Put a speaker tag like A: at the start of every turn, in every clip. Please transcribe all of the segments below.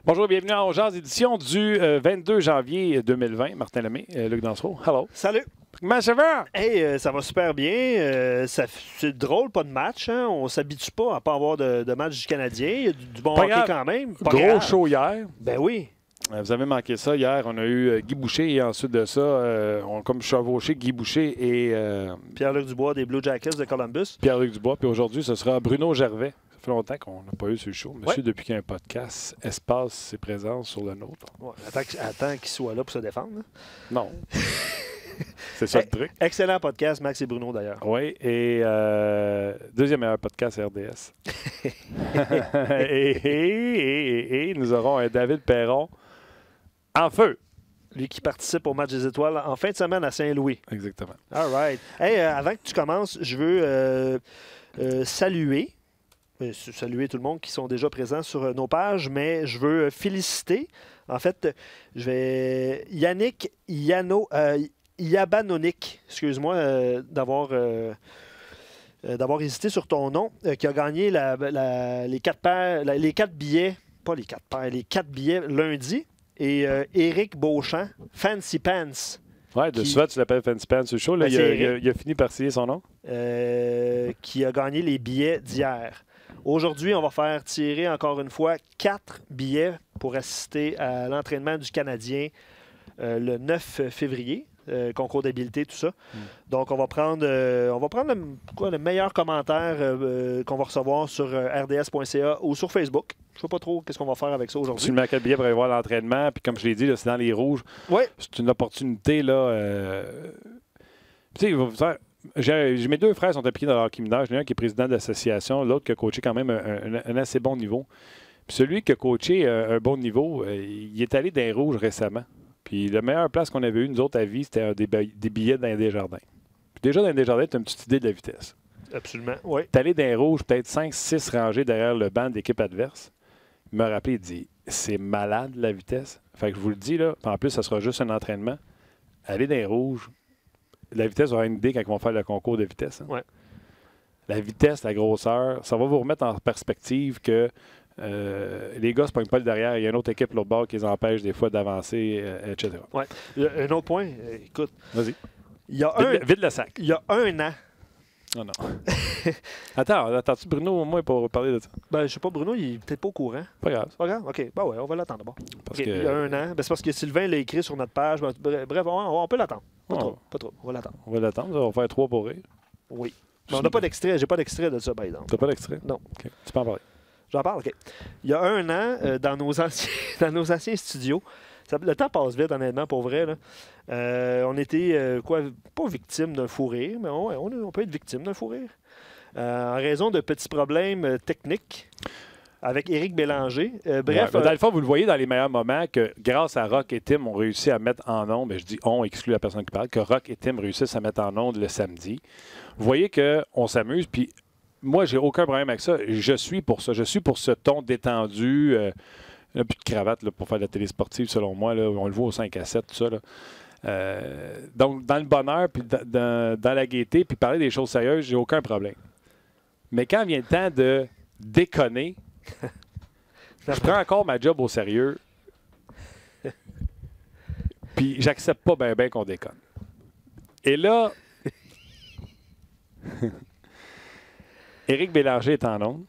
A: Bonjour et bienvenue à Ongeance, édition du 22 janvier 2020. Martin Lemay, Luc Dansereau. Hello.
B: Salut.
A: Comment ça va?
B: Hey, ça va super bien. C'est drôle, pas de match. Hein? On s'habitue pas à pas avoir de match du Canadien. Il y a du bon hockey quand même. Pas
A: Gros
B: grave.
A: show hier.
B: Ben oui.
A: Vous avez manqué ça. Hier, on a eu Guy Boucher et ensuite de ça, on a comme chevauché Guy Boucher et
B: Pierre-Luc Dubois des Blue Jackets de Columbus.
A: Pierre-Luc Dubois. Puis aujourd'hui, ce sera Bruno Gervais. Ça fait longtemps qu'on n'a pas eu sur le show. Monsieur, depuis qu'il y a un podcast, espace ses présences sur le nôtre.
B: Ouais, attends qu'il soit là pour se défendre. Hein?
A: Non. C'est ça le truc.
B: Excellent podcast, Max et Bruno d'ailleurs.
A: Oui, et deuxième meilleur podcast RDS. et nous aurons un David Perron en feu.
B: Lui qui participe au match des étoiles en fin de semaine à Saint-Louis.
A: Exactement.
B: All right. Hey, avant que tu commences, je veux saluer tout le monde qui sont déjà présents sur nos pages, mais je veux féliciter. En fait, je vais Yannick Yabanonik, excuse-moi d'avoir hésité sur ton nom, qui a gagné les 4 billets, pas les 4 paires, les 4 billets lundi. Et Éric Beauchamp, Fancy Pants.
A: Oui, de souvent, tu l'appelles Fancy Pants sur le show. Là, il a fini par signer son nom.
B: Qui a gagné les billets d'hier. Aujourd'hui, on va faire tirer encore une fois 4 billets pour assister à l'entraînement du Canadien le 9 février. Concours d'habileté, tout ça. Donc, on va prendre le meilleur commentaire qu'on va recevoir sur rds.ca ou sur Facebook. Je ne sais pas trop qu'est-ce qu'on va faire avec ça aujourd'hui.
A: Tu le mets à 4 billets pour aller voir l'entraînement. Puis comme je l'ai dit, c'est dans les rouges.
B: Oui.
A: C'est une opportunité. Là. Tu sais, j'ai mes deux frères sont impliqués dans le hockey mineur. J'en ai un qui est président de l'association, l'autre qui a coaché quand même un assez bon niveau. Puis celui qui a coaché un bon niveau, il est allé dans les rouges récemment. Puis la meilleure place qu'on avait eue, nous autres, à vie, c'était des billets dans les Desjardins. Puis déjà, dans les Desjardins, tu as une petite idée de la vitesse.
B: Absolument, oui.
A: Tu es allé dans les rouges, peut-être 5-6 rangées derrière le banc de l'équipe adverse. Il m'a rappelé, il dit, c'est malade la vitesse. Fait que je vous le dis, là, en plus, ça sera juste un entraînement. Allez dans les rouges, la vitesse, vous aurez une idée quand ils vont faire le concours de vitesse. Hein.
B: Ouais.
A: La vitesse, la grosseur, ça va vous remettre en perspective que les gars ne se pognent pas le derrière. Il y a une autre équipe l'autre bord qui les empêche des fois d'avancer, etc.
B: Ouais. Un autre point, écoute.
A: Vas-y.
B: Vide
A: le sac.
B: Il y a un an.
A: Oh non. Attends-tu Bruno au moins pour parler de ça?
B: Ben, je sais pas, Bruno, il est peut-être pas au courant.
A: Pas grave.
B: Pas grave? OK. Ben ouais, on va l'attendre d'abord.
A: Parce
B: Il y a un an. Ben, c'est parce que Sylvain l'a écrit sur notre page. Bref, on peut l'attendre. Pas trop. On va l'attendre.
A: On va l'attendre. On va faire 3 pour rire.
B: Oui. Mais on n'a pas d'extrait. J'ai pas d'extrait de ça, par exemple.
A: T'as pas d'extrait?
B: Non.
A: OK. Tu peux en parler.
B: J'en parle, OK. Il y a un an, dans nos anciens studios, le temps passe vite, honnêtement, pour vrai. Là. On était, pas victime d'un fou rire, mais on peut être victime d'un fou rire. En raison de petits problèmes techniques avec Éric Bélanger. Bref.
A: Dans le fond, vous le voyez dans les meilleurs moments que grâce à Rock et Tim, on réussit à mettre en ondes, je dis on, exclut la personne qui parle, que Rock et Tim réussissent à mettre en ondes le samedi. Vous voyez qu'on s'amuse, puis moi, j'ai aucun problème avec ça. Je suis pour ça. Je suis pour ce ton détendu. Plus de cravate là, pour faire de la télé sportive, selon moi. Là, on le voit au 5 à 7, tout ça. Là. Donc, dans le bonheur, puis dans la gaieté, puis parler des choses sérieuses, j'ai aucun problème. Mais quand vient le temps de déconner, je prends encore ma job au sérieux. Puis j'accepte pas bien qu'on déconne. Et là, Éric Bélanger est en onde.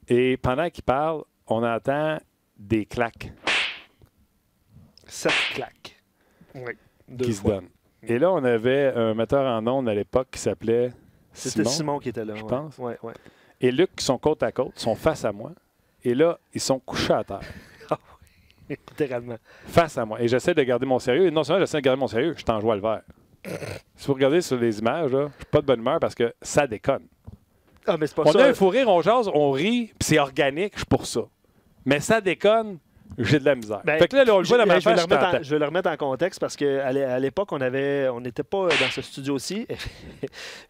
A: Et pendant qu'il parle, on entend des claques.
B: 7 claques. Oui.
A: Qui se donnent. Et là, on avait un metteur en onde à l'époque qui s'appelait
B: C'était Simon qui était là.
A: Je pense.
B: Ouais.
A: Et Luc, qui sont côte à côte, sont face à moi. Et là, ils sont couchés à terre.
B: Littéralement.
A: Face à moi. Et j'essaie de garder mon sérieux. Et non seulement j'essaie de garder mon sérieux, je t'en joue à le vert. Si vous regardez sur les images, là, je suis pas de bonne humeur parce que ça déconne.
B: Ah, mais c'est pas
A: on
B: ça.
A: a un fou rire, on jase, on rit, puis c'est organique, je suis pour ça. Mais ça déconne, j'ai de la misère. Fait que là, on le voit dans ma face,
B: je vais le remettre en contexte parce qu'à l'époque, on n'était pas dans ce studio-ci.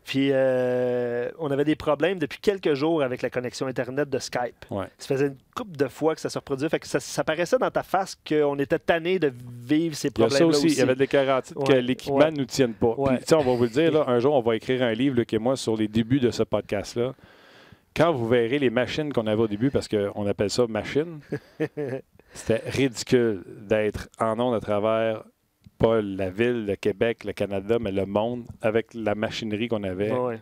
B: Puis, on avait des problèmes depuis quelques jours avec la connexion Internet de Skype.
A: Ouais.
B: Ça faisait une couple de fois que ça se reproduisait. Fait que ça paraissait dans ta face qu'on était tanné de vivre ces problèmes-là aussi.
A: Il y avait des carotides que l'équipement ne nous tienne pas.
B: Ouais.
A: Puis, on va vous le dire, là, un jour, on va écrire un livre, Luc et moi, sur les débuts de ce podcast-là. Quand vous verrez les machines qu'on avait au début, parce qu'on appelle ça machines, C'était ridicule d'être en ondes à travers, pas la ville, le Québec, le Canada, mais le monde, avec la machinerie qu'on avait.
B: Ouais.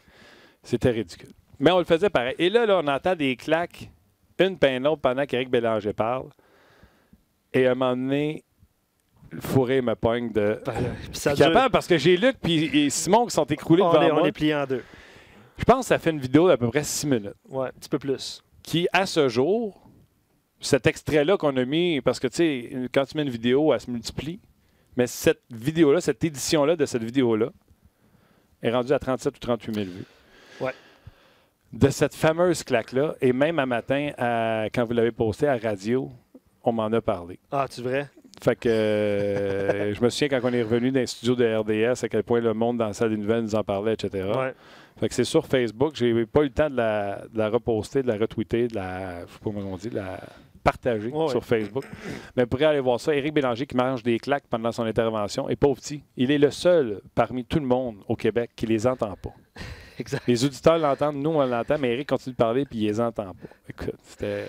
A: C'était ridicule. Mais on le faisait pareil. Et là, on entend des claques, une puis l'autre, pendant qu'Éric Bélanger parle. Et à un moment donné, le fourré me pogne de...
B: Ça
A: capable parce que j'ai Luc et Simon qui sont écroulés devant moi.
B: On est plié en deux.
A: Je pense que ça fait une vidéo d'à peu près 6 minutes.
B: Ouais, un petit peu plus.
A: Qui, à ce jour, cet extrait-là qu'on a mis, parce que, tu sais, quand tu mets une vidéo, elle se multiplie. Mais cette vidéo-là, cette édition-là de cette vidéo-là, est rendue à 37 ou 38 000 vues.
B: Ouais.
A: De cette fameuse claque-là, et même un matin, quand vous l'avez posté à radio, on m'en a parlé.
B: Ah, tu vrai?
A: Fait que je me souviens quand on est revenu dans les studios de RDS, à quel point le monde dans la salle des nouvelles nous en parlait, etc.
B: Ouais.
A: Fait que c'est sur Facebook. J'ai pas eu le temps de la reposter, de la retweeter, je sais pas comment on dit, de la partager sur Facebook. Mais vous pourrez aller voir ça. Éric Bélanger qui mange des claques pendant son intervention. Et pauvre petit, il est le seul parmi tout le monde au Québec qui les entend pas.
B: Exact.
A: Les auditeurs l'entendent, nous on l'entend, mais Éric continue de parler puis il les entend pas. Écoute, c'était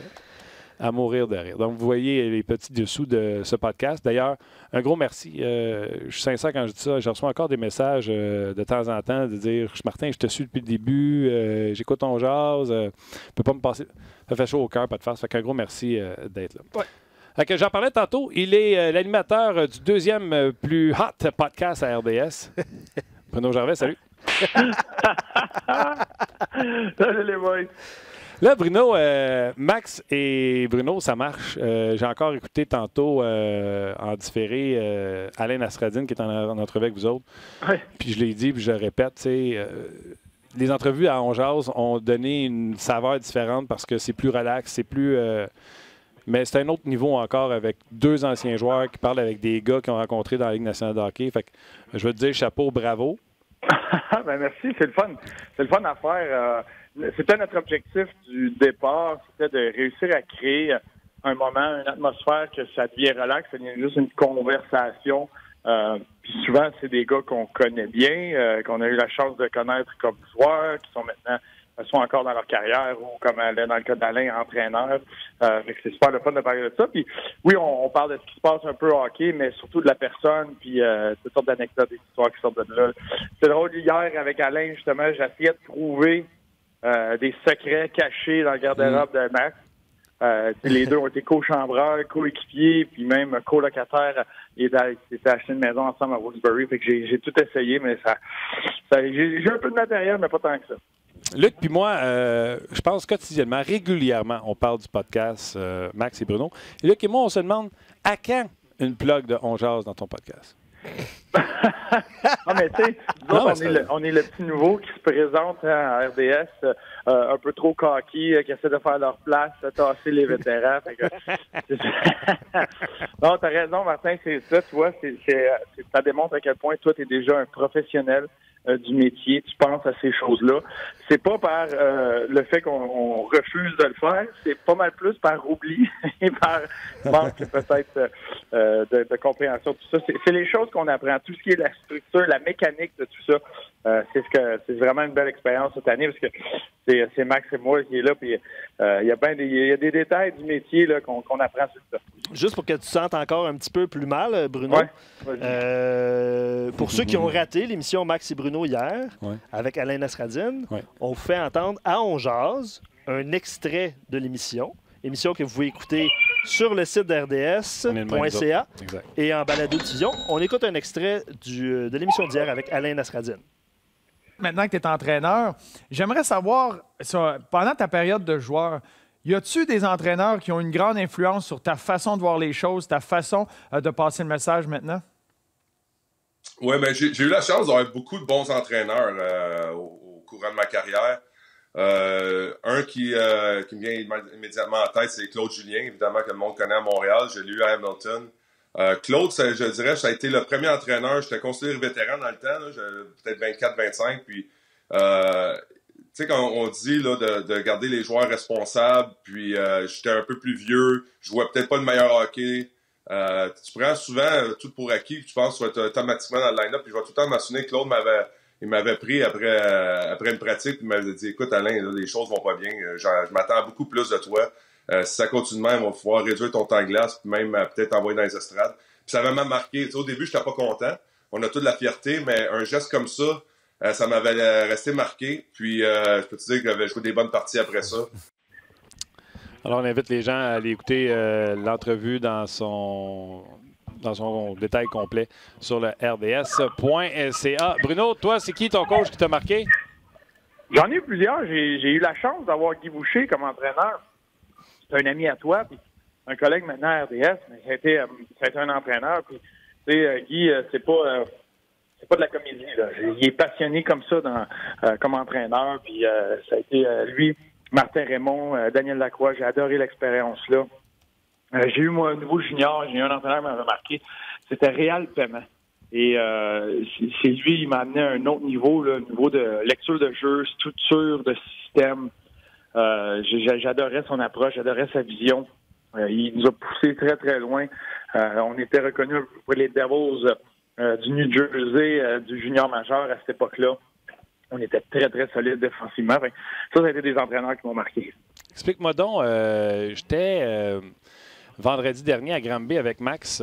A: à mourir de rire. Donc, vous voyez les petits dessous de ce podcast. D'ailleurs, un gros merci. Je suis sincère quand je dis ça. Je reçois encore des messages de temps en temps de dire « Martin, je te suis depuis le début. J'écoute ton jazz. Je peux pas me passer. » Ça fait chaud au cœur, pas de farce. Fait qu'un gros merci d'être là.
B: Ouais.
A: Fait que j'en parlais tantôt. Il est l'animateur du deuxième plus hot podcast à RDS. Bruno Gervais, salut.
C: Salut les boys.
A: Là, Bruno, Max et Bruno, ça marche. J'ai encore écouté tantôt en différé Alain Nasreddine qui est en entrevue avec vous autres.
C: Ouais.
A: Puis je l'ai dit, puis je le répète, les entrevues à On Jase ont donné une saveur différente parce que c'est plus relax, c'est plus... mais c'est un autre niveau encore avec deux anciens joueurs qui parlent avec des gars qu'ils ont rencontrés dans la Ligue nationale de hockey. Fait que je veux te dire chapeau, bravo.
C: Ben merci, c'est le fun. C'est le fun à faire. C'était notre objectif du départ, c'était de réussir à créer un moment, une atmosphère que ça devient relax, ça devient juste une conversation. Puis souvent, c'est des gars qu'on connaît bien, qu'on a eu la chance de connaître comme joueurs, qui sont maintenant sont encore dans leur carrière ou comme dans le cas d'Alain, entraîneur. Fait que c'est super le fun de parler de ça. Puis oui, on parle de ce qui se passe un peu au hockey, mais surtout de la personne, puis toutes sortes d'anecdotes, des histoires qui sortent de là. C'est drôle, hier, avec Alain, justement, j'essayais de trouver des secrets cachés dans le garde-robe de Max. Les deux ont été co-chambreurs, co-équipiers, puis même colocataires. Ils s'étaient acheté une maison ensemble à Roxbury. Fait que j'ai tout essayé, mais j'ai un peu de matériel, mais pas tant que ça.
A: Luc puis moi, je pense quotidiennement, régulièrement, on parle du podcast Max et Bruno. Et Luc et moi, on se demande à quand une plug de On Jase dans ton podcast?
C: Non, mais tu sais, on est le petit nouveau qui se présente à RDS, un peu trop cocky, qui essaie de faire leur place, tasser les vétérans. Non, t'as raison, Martin, c'est ça, tu vois, ça démontre à quel point toi, t'es déjà un professionnel du métier, tu penses à ces choses-là. C'est pas par le fait qu'on refuse de le faire, c'est pas mal plus par oubli et par manque peut-être de compréhension de tout ça. C'est les choses qu'on apprend, tout ce qui est la structure, la mécanique de tout ça. C'est vraiment une belle expérience cette année parce que c'est Max et moi qui est là, puis il y a des détails du métier là, qu'on apprend sur ça.
B: Juste pour que tu te sentes encore un petit peu plus mal, Bruno.
C: Ouais.
B: Pour ceux qui ont raté l'émission Max et Bruno hier, avec Alain Nasreddine, on vous fait entendre à On Jase un extrait de l'émission. Émission que vous pouvez écouter sur le site d'RDS.ca et en balado-diffusion. On écoute un extrait de l'émission d'hier avec Alain Nasreddine.
D: Maintenant que tu es entraîneur, j'aimerais savoir, pendant ta période de joueur, y a-tu des entraîneurs qui ont une grande influence sur ta façon de voir les choses, ta façon de passer le message maintenant?
E: Oui, ben, j'ai eu la chance d'avoir beaucoup de bons entraîneurs au courant de ma carrière. Un qui me vient immédiatement en tête, c'est Claude Julien, évidemment, que le monde connaît à Montréal. Je l'ai eu à Hamilton. Claude, je dirais, ça a été le premier entraîneur. J'étais considéré vétéran dans le temps, peut-être 24-25. Puis, tu sais, quand on dit là, de garder les joueurs responsables, puis j'étais un peu plus vieux, je jouais peut-être pas le meilleur hockey. Tu prends souvent tout pour acquis, puis tu penses que tu vas être automatiquement dans le line-up. Puis je vais tout le temps m'assurer que Claude m'avait pris après une pratique, puis il m'avait dit « Écoute, Alain, là, les choses vont pas bien. Je m'attends à beaucoup plus de toi. Si ça continue de même, on va pouvoir réduire ton temps de glace, puis même peut-être envoyer dans les estrades. Puis ça m'a même marqué. Au début, je n'étais pas content. On a toute la fierté, mais un geste comme ça, ça m'avait resté marqué. Puis je peux te dire que j'avais joué des bonnes parties après ça.
A: Alors, on invite les gens à aller écouter l'entrevue dans son détail complet sur le RDS.ca. Bruno, toi, c'est qui ton coach qui t'a marqué?
C: J'en ai eu plusieurs. J'ai eu la chance d'avoir Guy Boucher comme entraîneur. C'est un ami à toi, puis un collègue maintenant à RDS, mais ça a été un entraîneur. Puis, tu sais, Guy, c'est pas de la comédie, là. Il est passionné comme ça comme entraîneur. Puis ça a été lui, Martin Raymond, Daniel Lacroix. J'ai adoré l'expérience là. J'ai eu, moi, un nouveau junior. J'ai eu un entraîneur qui m'avait marqué. C'était Réal Paiement. Et c'est lui, il m'a amené à un autre niveau, là, niveau de lecture de jeu, structure de système. J'adorais son approche, j'adorais sa vision. Il nous a poussé très, très loin. On était reconnus pour les Devils du New Jersey, du junior majeur à cette époque-là. On était très, très solide défensivement. Ça a été des entraîneurs qui m'ont marqué.
A: Explique-moi donc, j'étais vendredi dernier à Granby avec Max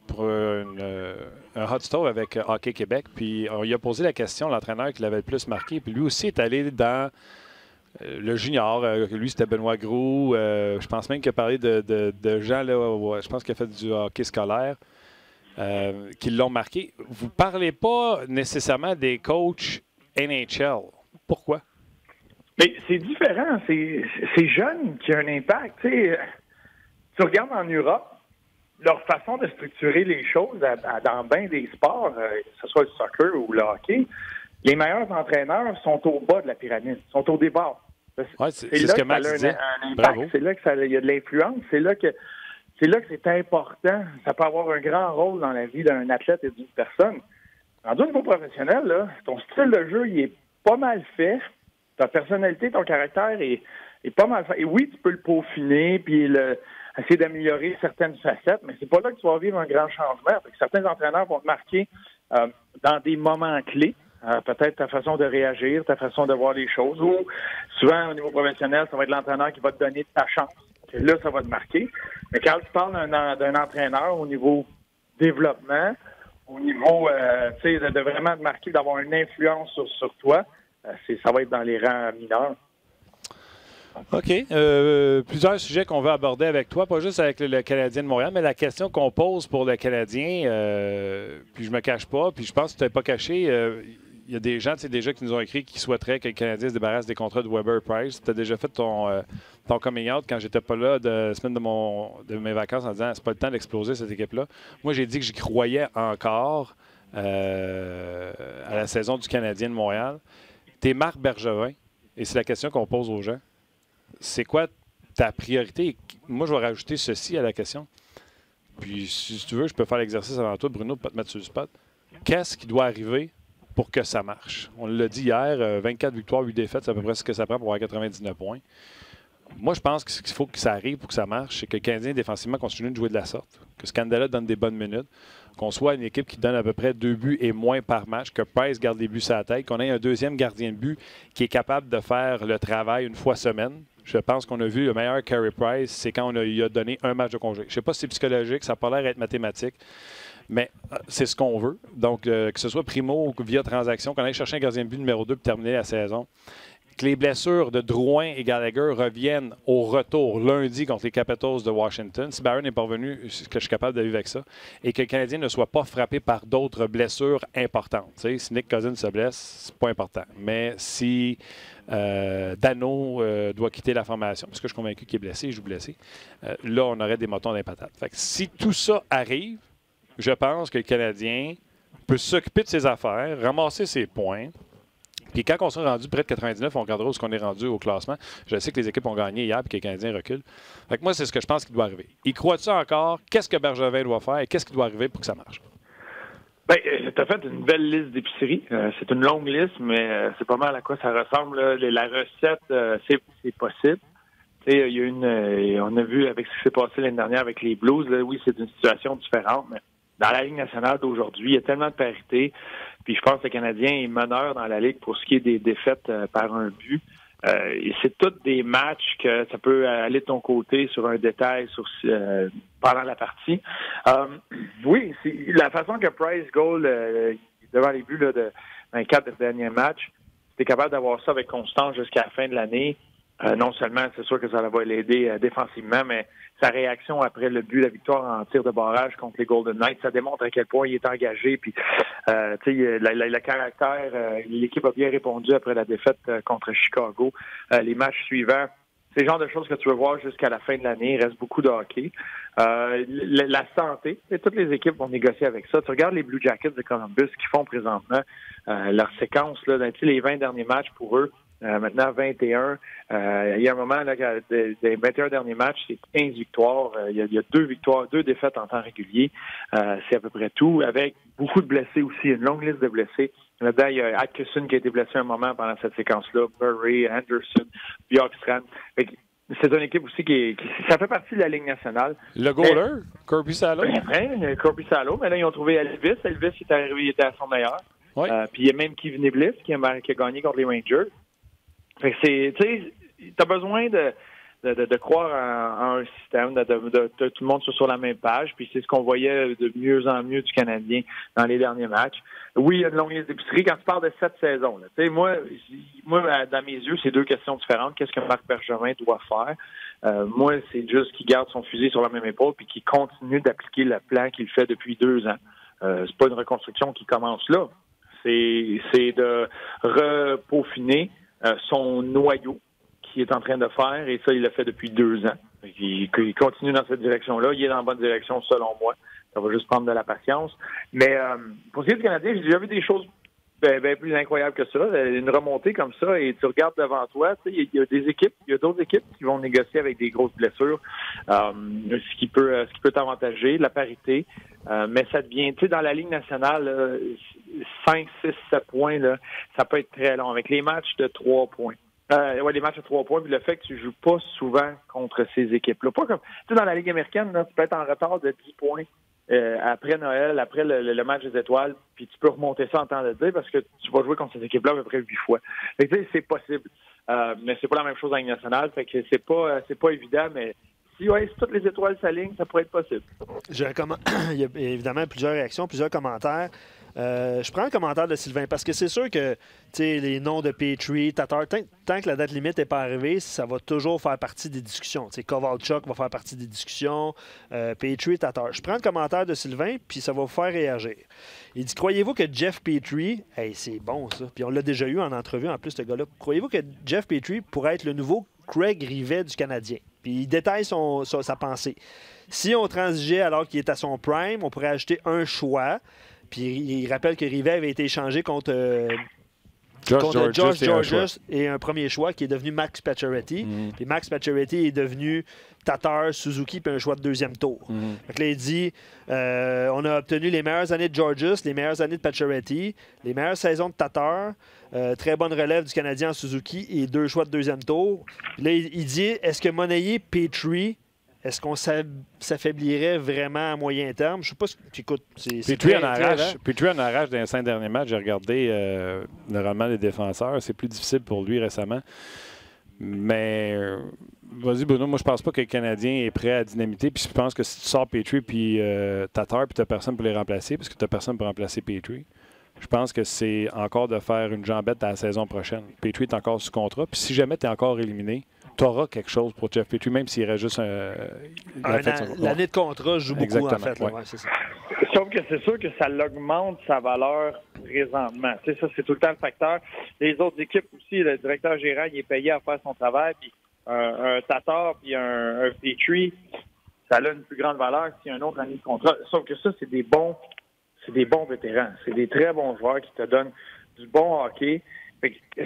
A: pour un hot stove avec Hockey Québec. Puis on lui a posé la question, l'entraîneur qui l'avait le plus marqué. Puis lui aussi est allé dans le junior. Lui, c'était Benoît Groux. Je pense même qu'il a parlé de gens, là, je pense qu'il a fait du hockey scolaire, qui l'ont marqué. Vous ne parlez pas nécessairement des coachs NHL. Pourquoi?
C: Mais c'est différent. C'est jeune qui a un impact. Tu regardes en Europe, leur façon de structurer les choses dans bien des sports, que ce soit le soccer ou le hockey, les meilleurs entraîneurs sont au bas de la pyramide, sont au départ.
A: Ouais, c'est ce que Max disait. Bravo.
C: C'est là qu'il y a de l'influence. C'est là que c'est important. Ça peut avoir un grand rôle dans la vie d'un athlète et d'une personne. Rendu au niveau professionnel, là, ton style de jeu, il est pas mal fait. Ta personnalité, ton caractère est pas mal fait. Et oui, tu peux le peaufiner puis essayer d'améliorer certaines facettes, mais c'est pas là que tu vas vivre un grand changement. Certains entraîneurs vont te marquer dans des moments clés. Peut-être ta façon de réagir, ta façon de voir les choses. Ou souvent, au niveau professionnel, ça va être l'entraîneur qui va te donner ta chance. Et là, ça va te marquer. Mais quand tu parles d'un entraîneur au niveau développement, au niveau de vraiment te marquer, d'avoir une influence sur toi, ça va être dans les rangs mineurs.
A: OK. Plusieurs sujets qu'on veut aborder avec toi, pas juste avec le Canadien de Montréal, mais la question qu'on pose pour le Canadien, puis je me cache pas, puis je pense que tu n'es pas caché. Il y a des gens déjà qui nous ont écrit qui souhaiteraient que le Canadien se débarrasse des contrats de Weber-Price. Tu as déjà fait ton coming out quand j'étais pas là de semaine de mes vacances en disant c'est pas le temps d'exploser cette équipe-là. Moi, j'ai dit que j'y croyais encore à la saison du Canadien de Montréal. T'es Marc Bergevin, et c'est la question qu'on pose aux gens. C'est quoi ta priorité? Moi, je vais rajouter ceci à la question. Puis, si tu veux, je peux faire l'exercice avant toi, Bruno, pour te mettre sur le spot. Qu'est-ce qui doit arriver pour que ça marche? On l'a dit hier, 24 victoires, 8 défaites, c'est à peu près ce que ça prend pour avoir 99 points. Moi, je pense que ce qu'il faut que ça arrive pour que ça marche, c'est que le Canadien, défensivement, continue de jouer de la sorte, que Scandella donne des bonnes minutes, qu'on soit une équipe qui donne à peu près 2 buts et moins par match, que Price garde les buts sur la tête, qu'on ait un deuxième gardien de but qui est capable de faire le travail une fois semaine. Je pense qu'on a vu le meilleur Carey Price, c'est quand on lui a donné un match de congé. Je ne sais pas si c'est psychologique, ça n'a pas l'air d'être mathématique, mais c'est ce qu'on veut. Donc, que ce soit primo ou via transaction, qu'on aille chercher un gardien de but numéro 2 pour terminer la saison. Que les blessures de Drouin et Gallagher reviennent au retour lundi contre les Capitals de Washington. Si Barron n'est pas revenu, est-ce que je suis capable de vivre avec ça? Et que le Canadien ne soit pas frappé par d'autres blessures importantes. Tu sais, si Nick Cousins se blesse, c'est pas important. Mais si Dano doit quitter la formation, parce que je suis convaincu qu'il est blessé, il joue blessé, là, on aurait des motons d'impatate. Fait que si tout ça arrive, je pense que le Canadien peut s'occuper de ses affaires, ramasser ses points. Puis quand on sera rendu près de 99, on regardera où est-ce qu'on est rendu au classement. Je sais que les équipes ont gagné hier et que les Canadiens reculent. Fait que moi, c'est ce que je pense qu'il doit arriver. Y crois-tu encore? Qu'est-ce que Bergevin doit faire et qu'est-ce qui doit arriver pour que ça marche?
C: Bien, tu as fait une belle liste d'épicerie. C'est une longue liste, mais c'est pas mal à quoi ça ressemble. Là. La recette, c'est possible. Il y a on a vu avec ce qui s'est passé l'année dernière avec les Blues. Là, oui, c'est une situation différente, mais dans la Ligue nationale d'aujourd'hui, il y a tellement de parité. Puis je pense que le Canadien est meneur dans la Ligue pour ce qui est des défaites par un but. c'est tous des matchs que ça peut aller de ton côté sur un détail pendant la partie. Oui, c'est la façon que Price goal devant les buts là, dans les 4 derniers matchs, c'était capable d'avoir ça avec constance jusqu'à la fin de l'année. Non seulement, c'est sûr que ça va l'aider défensivement, mais sa réaction après le but, la victoire en tir de barrage contre les Golden Knights, ça démontre à quel point il est engagé. Puis, le caractère, l'équipe a bien répondu après la défaite contre Chicago. Les matchs suivants, c'est le genre de choses que tu veux voir jusqu'à la fin de l'année. Il reste beaucoup de hockey. La santé, toutes les équipes vont négocier avec ça. Tu regardes les Blue Jackets de Columbus qui font présentement leur séquence, là, les 20 derniers matchs pour eux. Maintenant, 21. Il y a un moment, là, des 21 derniers matchs, c'est 15 victoires. Il y a 2 victoires, 2 défaites en temps régulier. C'est à peu près tout, avec beaucoup de blessés aussi, une longue liste de blessés. Là-dedans, il y a Atkinson qui a été blessé un moment pendant cette séquence-là, Murray, Anderson, Bjorkstrand. C'est une équipe aussi ça fait partie de la Ligue nationale.
A: Le goaler, Kirby Salo.
C: Kirby Salo, mais là, ils ont trouvé Elvis. Elvis est arrivé, il était à son meilleur.
A: Oui.
C: Puis il y a même Kevin Bliss qui a gagné contre les Rangers. Fait que t'as besoin de croire en un système, de tout le monde soit sur la même page, puis c'est ce qu'on voyait de mieux en mieux du Canadien dans les derniers matchs. Oui, il y a une longue liste d'épicerie. Quand tu parles de cette saison, là, moi, dans mes yeux, c'est 2 questions différentes. Qu'est-ce que Marc Bergevin doit faire? Moi, c'est juste qu'il garde son fusil sur la même épaule puis qu'il continue d'appliquer le plan qu'il fait depuis 2 ans. C'est pas une reconstruction qui commence là. C'est de repeaufiner son noyau qu'il est en train de faire, et ça, il l'a fait depuis 2 ans. Il continue dans cette direction-là. Il est dans la bonne direction, selon moi. Ça va juste prendre de la patience. Mais pour ce qui est du Canadien, j'ai déjà vu des choses bien plus incroyables que ça. Une remontée comme ça, et tu regardes devant toi, il y a des équipes, il y a d'autres équipes qui vont négocier avec des grosses blessures, ce qui peut t'avantager, la parité. Mais ça devient, dans la Ligue nationale, 5, 6, 7 points, là, ça peut être très long. Avec les matchs de 3 points. Les matchs de 3 points, puis le fait que tu joues pas souvent contre ces équipes-là. Pas comme, dans la Ligue américaine, là, tu peux être en retard de 10 points après Noël, après le match des étoiles, puis tu peux remonter ça en temps de dire parce que tu vas jouer contre ces équipes-là à peu près 8 fois. Fait que, c'est possible. Mais c'est pas la même chose en Ligue nationale. Fait que c'est pas évident, mais si toutes les étoiles s'alignent, ça pourrait être possible.
B: Il y a évidemment plusieurs réactions, plusieurs commentaires. Je prends le commentaire de Sylvain parce que c'est sûr que les noms de Petrie, Tatar, tant que la date limite n'est pas arrivée, ça va toujours faire partie des discussions. Kovalchuk va faire partie des discussions, Petrie, Tatar. Je prends le commentaire de Sylvain, puis ça va vous faire réagir. Il dit, croyez-vous que Jeff Petrie, c'est bon ça, puis on l'a déjà eu en entrevue en plus, ce gars-là, croyez-vous que Jeff Petrie pourrait être le nouveau Craig Rivet du Canadien? Puis il détaille sa pensée. Si on transigeait alors qu'il est à son prime, on pourrait ajouter un choix. Puis il rappelle que Rivet avait été échangé contre Josh Georges et un premier choix qui est devenu Max Pacioretty. Puis Max Pacioretty est devenu Tatar, Suzuki puis un choix de 2e tour. Donc là, il dit on a obtenu les meilleures années de Georges, les meilleures années de Pacioretty, les meilleures saisons de Tatar, très bonne relève du Canadien en Suzuki et 2 choix de 2e tour. Puis là, il dit est-ce que monnayer Petrie, est-ce qu'on s'affaiblirait vraiment à moyen terme? Je sais pas. Écoute,
A: Petrie en arrache dans les 5 derniers matchs. J'ai regardé normalement les défenseurs. C'est plus difficile pour lui récemment. Mais vas-y, Bruno. Moi, je pense pas que le Canadien est prêt à dynamiter. Puis je pense que si tu sors Petrie puis Tatar, puis tu n'as personne pour les remplacer, parce que tu n'as personne pour remplacer Petrie, je pense que c'est encore de faire une jambette à la saison prochaine. Petrie est encore sous contrat. Puis si jamais tu es encore éliminé, tu auras quelque chose pour Jeff Petrie, même s'il reste juste
B: l'année de contrat joue beaucoup. Exactement, en fait.
A: Ouais.
B: Ouais, c'est ça.
C: Sauf que c'est sûr que ça l'augmente sa valeur présentement. Ça, c'est tout le temps le facteur. Les autres équipes aussi, le directeur gérant, il est payé à faire son travail. Puis un Tatar puis un Petrie, ça a une plus grande valeur s'il y a un autre année de contrat. Sauf que ça, c'est des bons vétérans. C'est des très bons joueurs qui te donnent du bon hockey.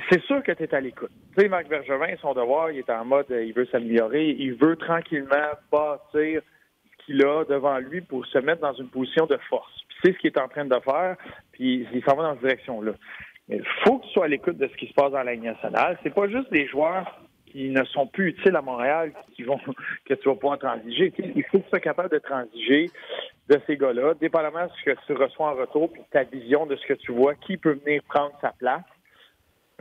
C: C'est sûr que tu es à l'écoute. Tu sais, Marc Bergevin, son devoir, il est en mode, il veut s'améliorer, il veut tranquillement bâtir ce qu'il a devant lui pour se mettre dans une position de force. Puis c'est ce qu'il est en train de faire, puis il s'en va dans cette direction-là. Mais il faut que tu sois à l'écoute de ce qui se passe dans la Ligue nationale. C'est pas juste des joueurs qui ne sont plus utiles à Montréal que tu vas pouvoir transiger. Il faut que tu sois capable de transiger de ces gars-là, dépendamment de ce que tu reçois en retour, puis ta vision de ce que tu vois, qui peut venir prendre sa place.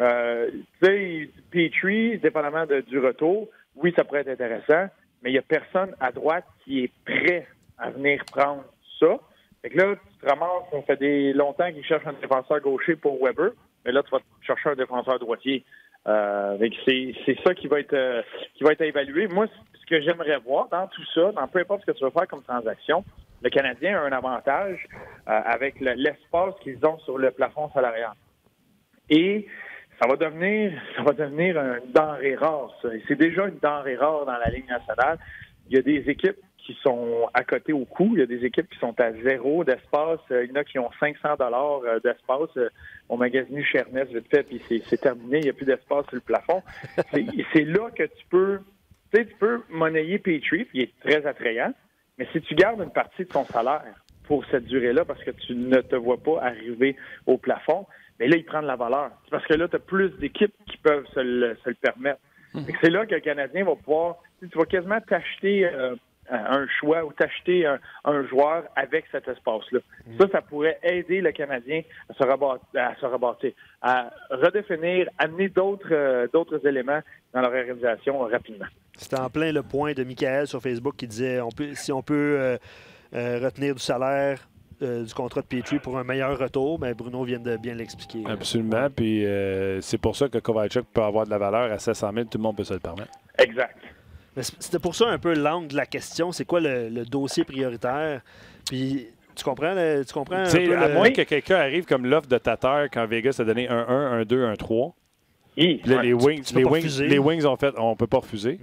C: Tu sais, Petrie, dépendamment du retour, oui, ça pourrait être intéressant, mais il n'y a personne à droite qui est prêt à venir prendre ça. Fait que là, tu te ramasses, ça fait longtemps qu'ils cherchent un défenseur gaucher pour Weber, mais là, tu vas chercher un défenseur droitier. C'est ça qui va être évalué. Moi, ce que j'aimerais voir dans tout ça, dans peu importe ce que tu veux faire comme transaction, le Canadien a un avantage avec l'espace qu'ils ont sur le plafond salarial. Et ça va devenir une denrée rare, ça. Et c'est déjà une denrée rare dans la Ligue nationale. Il y a des équipes qui sont à côté au cou. Il y a des équipes qui sont à 0 d'espace. Il y en a qui ont 500 $ d'espace. On magasine Chernes vite fait, puis c'est terminé. Il n'y a plus d'espace sur le plafond. C'est là que tu peux monnayer Petrie, puis il est très attrayant. Mais si tu gardes une partie de ton salaire pour cette durée-là, parce que tu ne te vois pas arriver au plafond, mais là, il prend de la valeur. C'est parce que là, tu as plus d'équipes qui peuvent se le permettre. C'est là que le Canadien va pouvoir... Tu vas quasiment t'acheter un choix ou t'acheter un joueur avec cet espace-là. Ça pourrait aider le Canadien à se rebâtir, à redéfinir, amener d'autres éléments dans leur organisation rapidement.
B: C'était en plein le point de Michael sur Facebook qui disait si on peut retenir du salaire du contrat de Petrie pour un meilleur retour, mais Bruno vient de bien l'expliquer.
A: Absolument. Puis c'est pour ça que Kovalchuk peut avoir de la valeur à 700 000. Tout le monde peut se le permettre.
C: Exact.
B: C'était pour ça un peu l'angle de la question. C'est quoi le dossier prioritaire? Puis tu comprends un peu
A: à moins que quelqu'un arrive comme l'offre de Tatar quand Vegas a donné 1-1, 1-2, 1-3. Là, les Wings ont fait on peut pas refuser.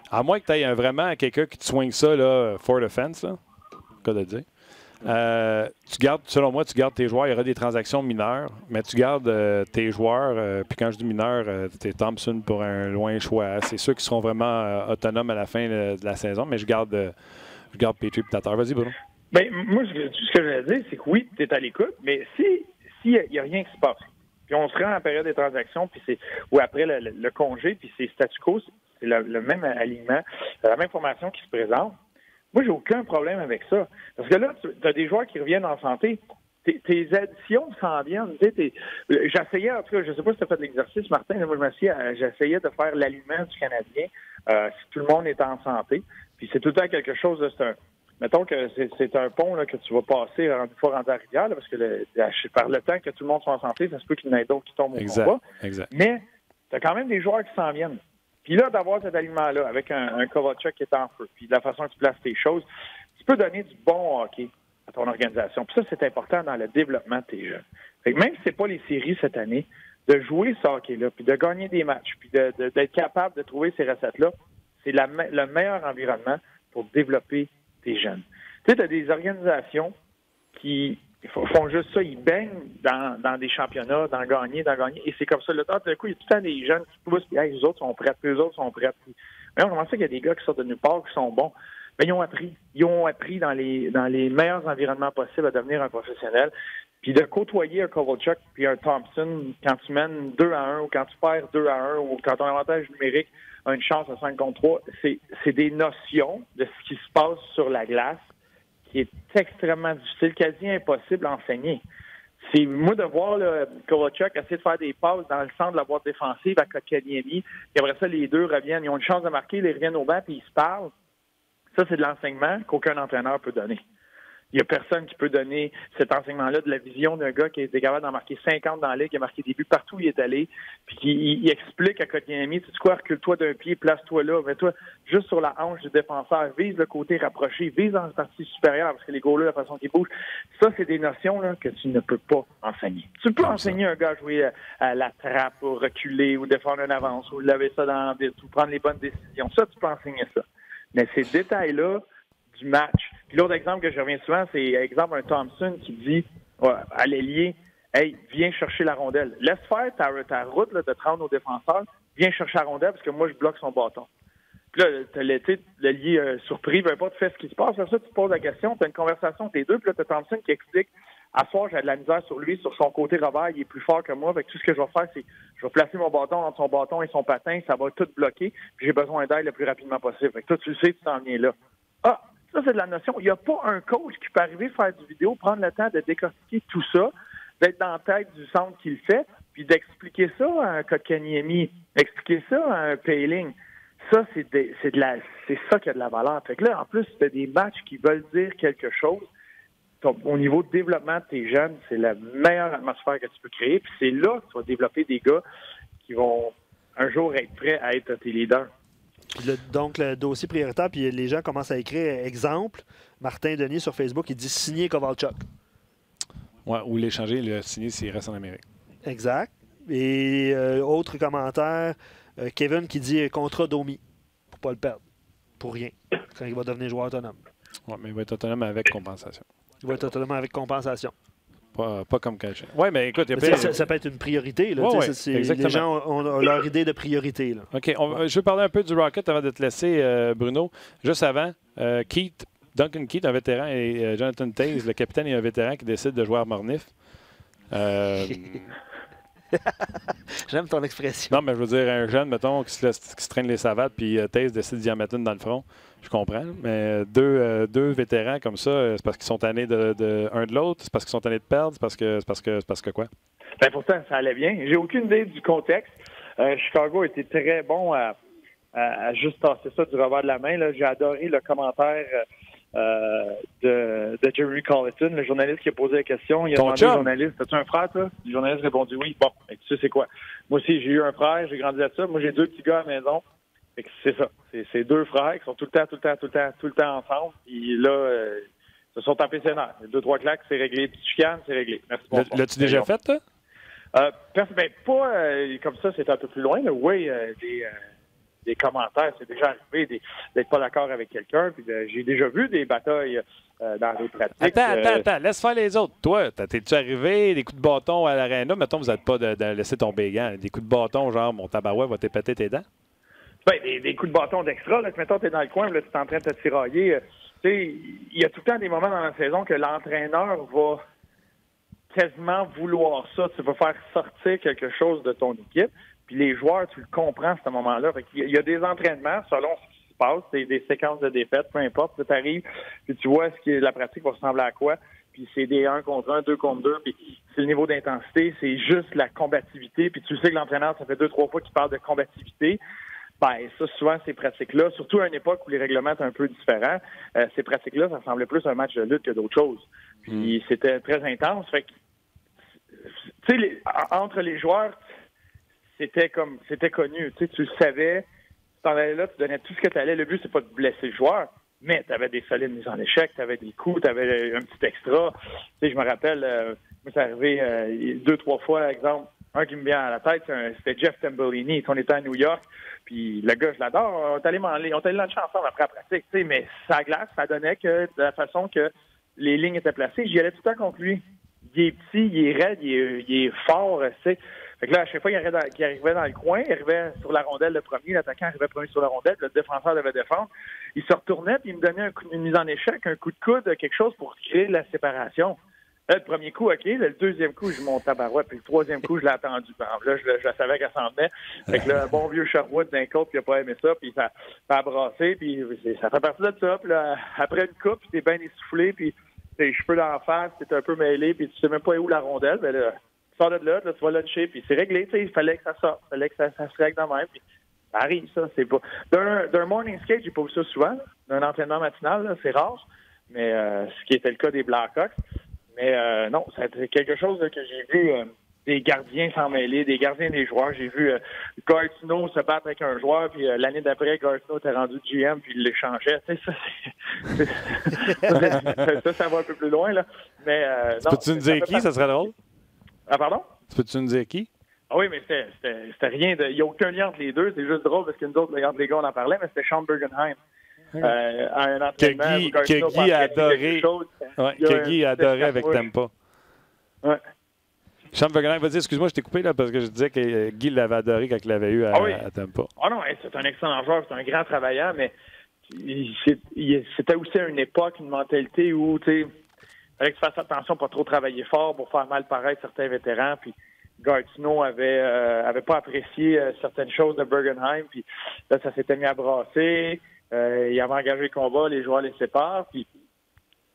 A: À moins que tu aies vraiment quelqu'un qui te swing ça là, for the fence, là, cas de dire. Selon moi, tu gardes tes joueurs. Il y aura des transactions mineures, mais tu gardes tes joueurs. Puis quand je dis mineurs, t'es Thompson pour un loin choix. C'est ceux qui seront vraiment autonomes à la fin de la saison, mais je garde Petrie et Tatar. Vas-y, Bruno.
C: Bien, moi, ce que je voulais dire, c'est que oui, tu es à l'écoute, mais s'il n'y a rien qui se passe, puis on se rend en période des transactions, ou après le congé, puis c'est statu quo, c'est le même alignement, la même formation qui se présente. Moi, j'ai aucun problème avec ça. Parce que là, tu as des joueurs qui reviennent en santé. Tes additions s'en viennent. J'essayais, en tout cas, je ne sais pas si tu as fait l'exercice, Martin, mais moi, j'essayais de faire l'alignement du Canadien si tout le monde est en santé. Puis c'est tout le temps quelque chose, mettons que c'est un pont là, que tu vas passer une fois rendu à Rivière, là, parce que par le temps que tout le monde soit en santé, ça se peut qu'il y en ait d'autres qui tombent au combat.
A: Exact.
C: Mais tu as quand même des joueurs qui s'en viennent. Puis là, d'avoir cet alignement-là, avec un Kovalchuk qui est en feu, puis de la façon que tu places tes choses, tu peux donner du bon hockey à ton organisation. Puis ça, c'est important dans le développement de tes jeunes. Fait que même si c'est pas les séries cette année, de jouer ce hockey-là, puis de gagner des matchs, puis d'être capable de trouver ces recettes-là, c'est le meilleur environnement pour développer tes jeunes. Tu sais, tu as des organisations qui font juste ça, ils baignent dans des championnats, dans gagner, et c'est comme ça. Là, d'un coup, il y a tout le temps des jeunes qui poussent, puis les autres sont prêts, puis eux autres sont prêts. Mais on commence qu'il y a des gars qui sortent de nulle part, qui sont bons. Mais ils ont appris dans les meilleurs environnements possibles à devenir un professionnel. Puis de côtoyer un Kovalchuk puis un Thompson quand tu mènes 2-1 ou quand tu perds 2-1 ou quand ton avantage numérique a une chance à 5-3, c'est des notions de ce qui se passe sur la glace qui est extrêmement difficile, quasi impossible à enseigner. C'est moi de voir Kovalchuk essayer de faire des passes dans le centre de la boîte défensive à Kotkaniemi, puis après ça, les deux reviennent, ils ont une chance de marquer, ils reviennent au banc, puis ils se parlent. Ça, c'est de l'enseignement qu'aucun entraîneur peut donner. Il n'y a personne qui peut donner cet enseignement-là de la vision d'un gars qui est capable d'en marquer 50 dans la ligue, qui a marqué des buts partout où il est allé, puis il explique à Kotkaniemi, tu sais quoi, recule-toi d'un pied, place-toi là, mets-toi juste sur la hanche du défenseur, vise le côté rapproché, vise dans la partie supérieure, parce que les goalers, la façon qu'ils bougent, ça, c'est des notions là, que tu ne peux pas enseigner. Tu peux enseigner un gars à jouer à la trappe, ou reculer, ou défendre une avance, ou lever ça dans le ou prendre les bonnes décisions. Ça, tu peux enseigner ça. Mais ces détails-là du match. Puis l'autre exemple que je reviens souvent, c'est exemple un Thompson qui dit à l'ailier, hey, viens chercher la rondelle. Laisse faire ta route là, de te rendre au défenseur, viens chercher la rondelle parce que moi, je bloque son bâton. Puis là, l'ailier surpris, peu importe, fait ce qui se passe. Après ça, tu te poses la question, tu as une conversation entre les deux, puis là, tu as Thompson qui explique, à soir, j'ai de la misère sur lui, sur son côté revers, il est plus fort que moi. Fait que tout ce que je vais faire, c'est je vais placer mon bâton entre son bâton et son patin, ça va tout bloquer, puis j'ai besoin d'aide le plus rapidement possible. Fait que toi, tu le sais, tu t'en viens là. Ah! Ça, c'est de la notion. Il n'y a pas un coach qui peut arriver faire du vidéo, prendre le temps de décortiquer tout ça, d'être dans la tête du centre qu'il fait, Puis d'expliquer ça à un Kotkaniemi, expliquer ça à un Poehling, ça, c'est ça qui a de la valeur. Fait que là, en plus, c'est des matchs qui veulent dire quelque chose. Au niveau de développement de tes jeunes, c'est la meilleure atmosphère que tu peux créer. Puis c'est là que tu vas développer des gars qui vont un jour être prêts à être tes leaders.
B: Puis donc, le dossier prioritaire, puis les gens commencent à écrire exemple. Martin Denis sur Facebook, il dit signer Kovalchuk.
A: Ouais, ou l'échanger, le signer s'il reste en Amérique.
B: Exact. Et autre commentaire, Kevin qui dit contrat Domi pour ne pas le perdre. Pour rien. Quand il va devenir joueur autonome.
A: Oui, mais il va être autonome avec compensation.
B: Il va être autonome avec compensation.
A: Pas comme caché. Oui, mais écoute,
B: ça peut être une priorité. Là, les gens ont leur idée de priorité. Là.
A: OK. Je veux parler un peu du Rocket avant de te laisser, Bruno. Juste avant, Duncan Keith, un vétéran, et Jonathan Toews, le capitaine, et un vétéran qui décide de jouer à Mornif.
B: J'aime ton expression.
A: Non, mais je veux dire, un jeune, mettons, qui se traîne les savates, puis Toews décide d'y en mettre une dans le front. Je comprends. Mais deux vétérans comme ça, c'est parce qu'ils sont tannés un de l'autre? C'est parce qu'ils sont tannés de perdre? C'est parce que quoi?
C: Ben pourtant, ça allait bien. J'ai aucune idée du contexte. Chicago était très bon à juste tasser ça du revers de la main. Là. J'ai adoré le commentaire de Jeremy Colleton, le journaliste qui a posé la question. Il a demandé au journaliste, as-tu un frère, toi? Le journaliste a répondu oui. Bon, tu sais c'est quoi? Moi aussi, j'ai eu un frère, j'ai grandi à ça. Moi, j'ai 2 petits gars à la maison. C'est ça. C'est 2 frères qui sont tout le temps ensemble. Puis là, ils se sont tapés ses nerfs. 2-3 claques, c'est réglé. Puis tu chicanes, c'est réglé. Merci.
A: L'as-tu déjà fait, toi?
C: Pas comme ça, c'est un peu plus loin. Mais oui, des commentaires, c'est déjà arrivé d'être pas d'accord avec quelqu'un. Puis j'ai déjà vu des batailles dans les pratiques.
A: Attends, laisse faire les autres. Toi, t'es-tu arrivé, des coups de bâton à l'aréna? Mettons, vous n'êtes pas de laisser tomber les gants. Des coups de bâton, genre, mon tabarouet va te péter tes dents?
C: Ben, des coups de bâton d'extra. Là, mettons, t'es dans le coin, là, tu es en train de te tirailler. Il y a tout le temps des moments dans la saison que l'entraîneur va quasiment vouloir ça. Tu vas faire sortir quelque chose de ton équipe. Puis les joueurs, tu le comprends à ce moment-là. Il y a des entraînements selon ce qui se passe, des séquences de défaites, peu importe. Tu arrives, puis tu vois la pratique va ressembler à quoi. Puis c'est des 1 contre 1, 2 contre 2, puis c'est le niveau d'intensité, c'est juste la combativité. Puis tu sais que l'entraîneur, ça fait 2-3 fois qu'il parle de combativité. Ben, ça, souvent, ces pratiques-là, surtout à une époque où les règlements étaient un peu différents, ces pratiques-là, ça ressemblait plus à un match de lutte que d'autres choses. Puis c'était très intense. Fait que, tu sais, entre les joueurs, c'était connu. Tu sais, tu le savais, tu t'en allais là, tu donnais tout ce que tu allais. Le but, c'est pas de blesser le joueur, mais tu avais des solides mises en échec, tu avais des coups, tu avais un petit extra. Tu sais, je me rappelle, moi, c'est arrivé 2-3 fois, exemple, un qui me vient à la tête, c'était Jeff Tambellini. On était à New York, puis le gars, je l'adore. On est allé luncher ensemble après la pratique, tu sais, mais sa glace, ça donnait que de la façon que les lignes étaient placées, j'y allais tout le temps contre lui. Il est petit, il est raide, il est fort, tu sais. Fait que là, à chaque fois qu'il arrivait dans le coin, il arrivait sur la rondelle le premier, l'attaquant arrivait premier sur la rondelle, le défenseur devait défendre. Il se retournait, puis il me donnait une mise en échec, un coup de coude, quelque chose pour créer de la séparation. Là, le premier coup, OK. Là, le deuxième coup, je monte à barouette. Puis le troisième coup, je l'ai attendu. Là, je savais qu'elle s'en venait. Fait que là, un bon vieux Sherwood d'un côté, qui n'a pas aimé ça. Puis ça a brassé. Puis ça fait partie de ça. Puis là, après une coupe, t'es bien essoufflé. Puis tes cheveux d'en face, t'es un peu mêlé. Puis tu sais même pas où la rondelle. Mais là, tu sors de là, tu vas luncher. Puis c'est réglé. Il fallait que ça sorte. Il fallait que ça se règle de même. Puis ça arrive, ça. C'est pas. D'un morning skate, j'ai pas vu ça souvent. D'un entraînement matinal, là, c'est rare. Mais ce qui était le cas des Blackhawks. Mais non, c'est quelque chose que j'ai vu des gardiens s'en mêler, des gardiens des joueurs. J'ai vu Gatineau se battre avec un joueur, puis l'année d'après, Gatineau était rendu GM, puis il l'échangeait. Ça va un peu plus loin, là. Mais
A: peux-tu nous dire qui? Ça serait drôle.
C: Ah, pardon?
A: Peux-tu nous dire qui?
C: Ah oui, mais c'était rien de... Il n'y a aucun lien entre les deux. C'est juste drôle parce que nous autres, entre les gars, on en parlait, mais c'était Sean Bergenheim. À un entraînement
A: que Guy a adoré. Que Guy a adoré avec Tampa.
C: Ouais.
A: Sean Bergenheim, vas-y, excuse-moi, je t'ai coupé là parce que je disais que Guy l'avait adoré quand il l'avait eu à Tampa.
C: Ah non, c'est un excellent joueur, c'est un grand travailleur, mais c'était aussi à une époque, une mentalité où tu sais, il fallait que tu fasses attention, pas trop travailler fort pour faire mal paraître certains vétérans. Puis Gatineau avait pas apprécié certaines choses de Bergenheim, puis là, ça s'était mis à brasser. Il avait engagé le combat, les joueurs les séparent, puis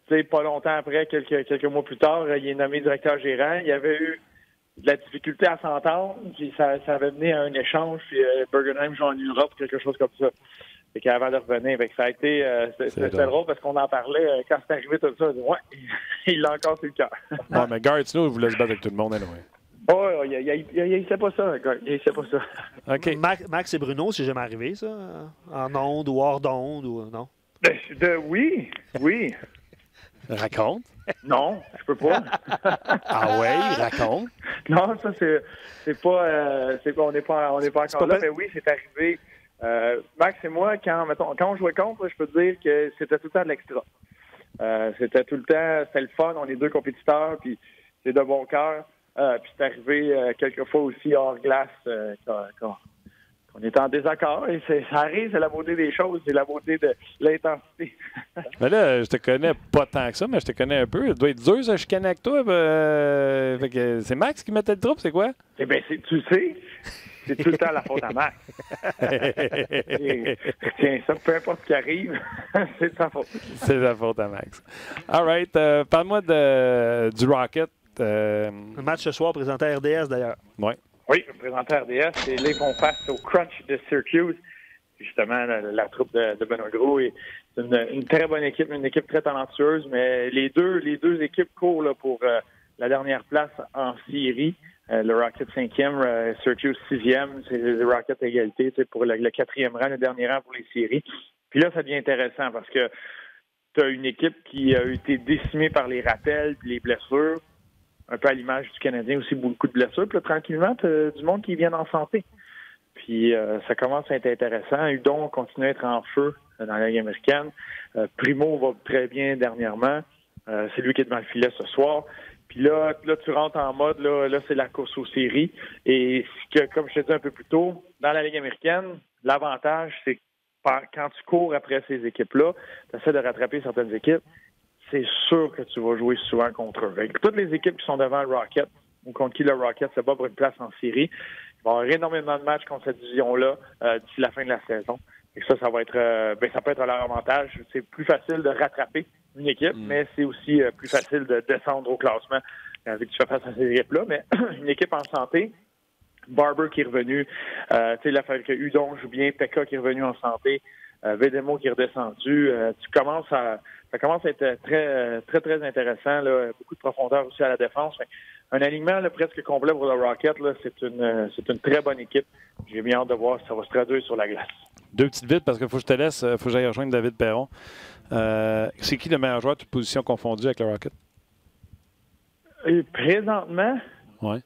C: tu sais, pas longtemps après, quelques mois plus tard, il est nommé directeur gérant. Il y avait eu de la difficulté à s'entendre, puis ça avait mené à un échange, puis Bergenheim joue en Europe, quelque chose comme ça. Fait qu'avant de revenir, ça a été c'était drôle parce qu'on en parlait quand c'est arrivé tout ça. Ouais, il l'a encore sur le cœur.
A: Ouais, mais Garrett Snow, il voulait se battre avec tout le monde, anyway.
C: Oh, il sait pas ça, il sait pas ça.
A: OK.
B: Max et Bruno, c'est jamais arrivé, ça? En onde ou hors d'onde ou non?
C: Oui.
A: Raconte.
C: Non, je peux pas.
A: Ah ouais, raconte.
C: Non, ça c'est pas on n'est pas encore là, mais oui, c'est arrivé. Max et moi, quand on jouait contre, je peux te dire que c'était tout le temps de l'extra. C'était tout le temps, c'était le fun, on est deux compétiteurs, puis c'est de bon cœur. Puis c'est arrivé quelques fois aussi hors glace qu'on était en désaccord. Et ça arrive, c'est la beauté des choses, c'est la beauté de l'intensité.
A: Mais là, je te connais pas tant que ça, mais je te connais un peu. Ça doit être dur, ça, chicaner avec toi. Fait que c'est Max qui mettait le trouble, c'est quoi?
C: Eh bien, tu sais, c'est tout le temps la faute à Max. Tiens, ça, peu importe ce qui arrive, c'est de sa faute.
A: C'est de la faute à Max. All right. Parle-moi du Rocket.
B: Le match ce soir présenté à RDS, d'ailleurs.
A: Oui.
C: Oui, présenté à RDS. Et là, ils font face au Crunch de Syracuse. Justement, la troupe de Benoît Gros. Et c'est une très bonne équipe, une équipe très talentueuse. Mais les deux équipes courent là, pour la dernière place en série. Le Rocket 5e, Syracuse 6e. C'est le Rocket à égalité pour le 4e rang, le dernier rang pour les séries. Puis là, ça devient intéressant parce que tu as une équipe qui a été décimée par les rappels et les blessures. Un peu à l'image du Canadien aussi, beaucoup de blessures. Puis là, tranquillement, tu as du monde qui vient en santé. Puis ça commence à être intéressant. Udon continue à être en feu dans la Ligue américaine. Primo va très bien dernièrement. C'est lui qui est devant le filet ce soir. Puis là, tu rentres en mode, là c'est la course aux séries. Et comme je te disais un peu plus tôt, dans la Ligue américaine, l'avantage, c'est que quand tu cours après ces équipes-là, tu essaies de rattraper certaines équipes, c'est sûr que tu vas jouer souvent contre eux. Avec toutes les équipes qui sont devant le Rocket ou contre qui le Rocket se bat pour une place en série, il va y avoir énormément de matchs contre cette division-là d'ici la fin de la saison. Et ça va être ça peut être à leur avantage. C'est plus facile de rattraper une équipe, mais c'est aussi plus facile de descendre au classement avec tu fais face à ces équipes-là. Mais une équipe en santé, Barber qui est revenu, tu sais, la fait que Udon joue bien, Pekka qui est revenu en santé, Vedemo qui est redescendu. Ça commence à être très, très, très intéressant. Là. Beaucoup de profondeur aussi à la défense. Un alignement là, presque complet pour le Rocket. Là, c'est une très bonne équipe. J'ai bien hâte de voir si ça va se traduire sur la glace.
A: Deux petites vites parce qu'il faut que je te laisse. Il faut que j'aille rejoindre David Perron. C'est qui le meilleur joueur de toute position confondue avec le Rocket?
C: Et présentement,
A: ouais.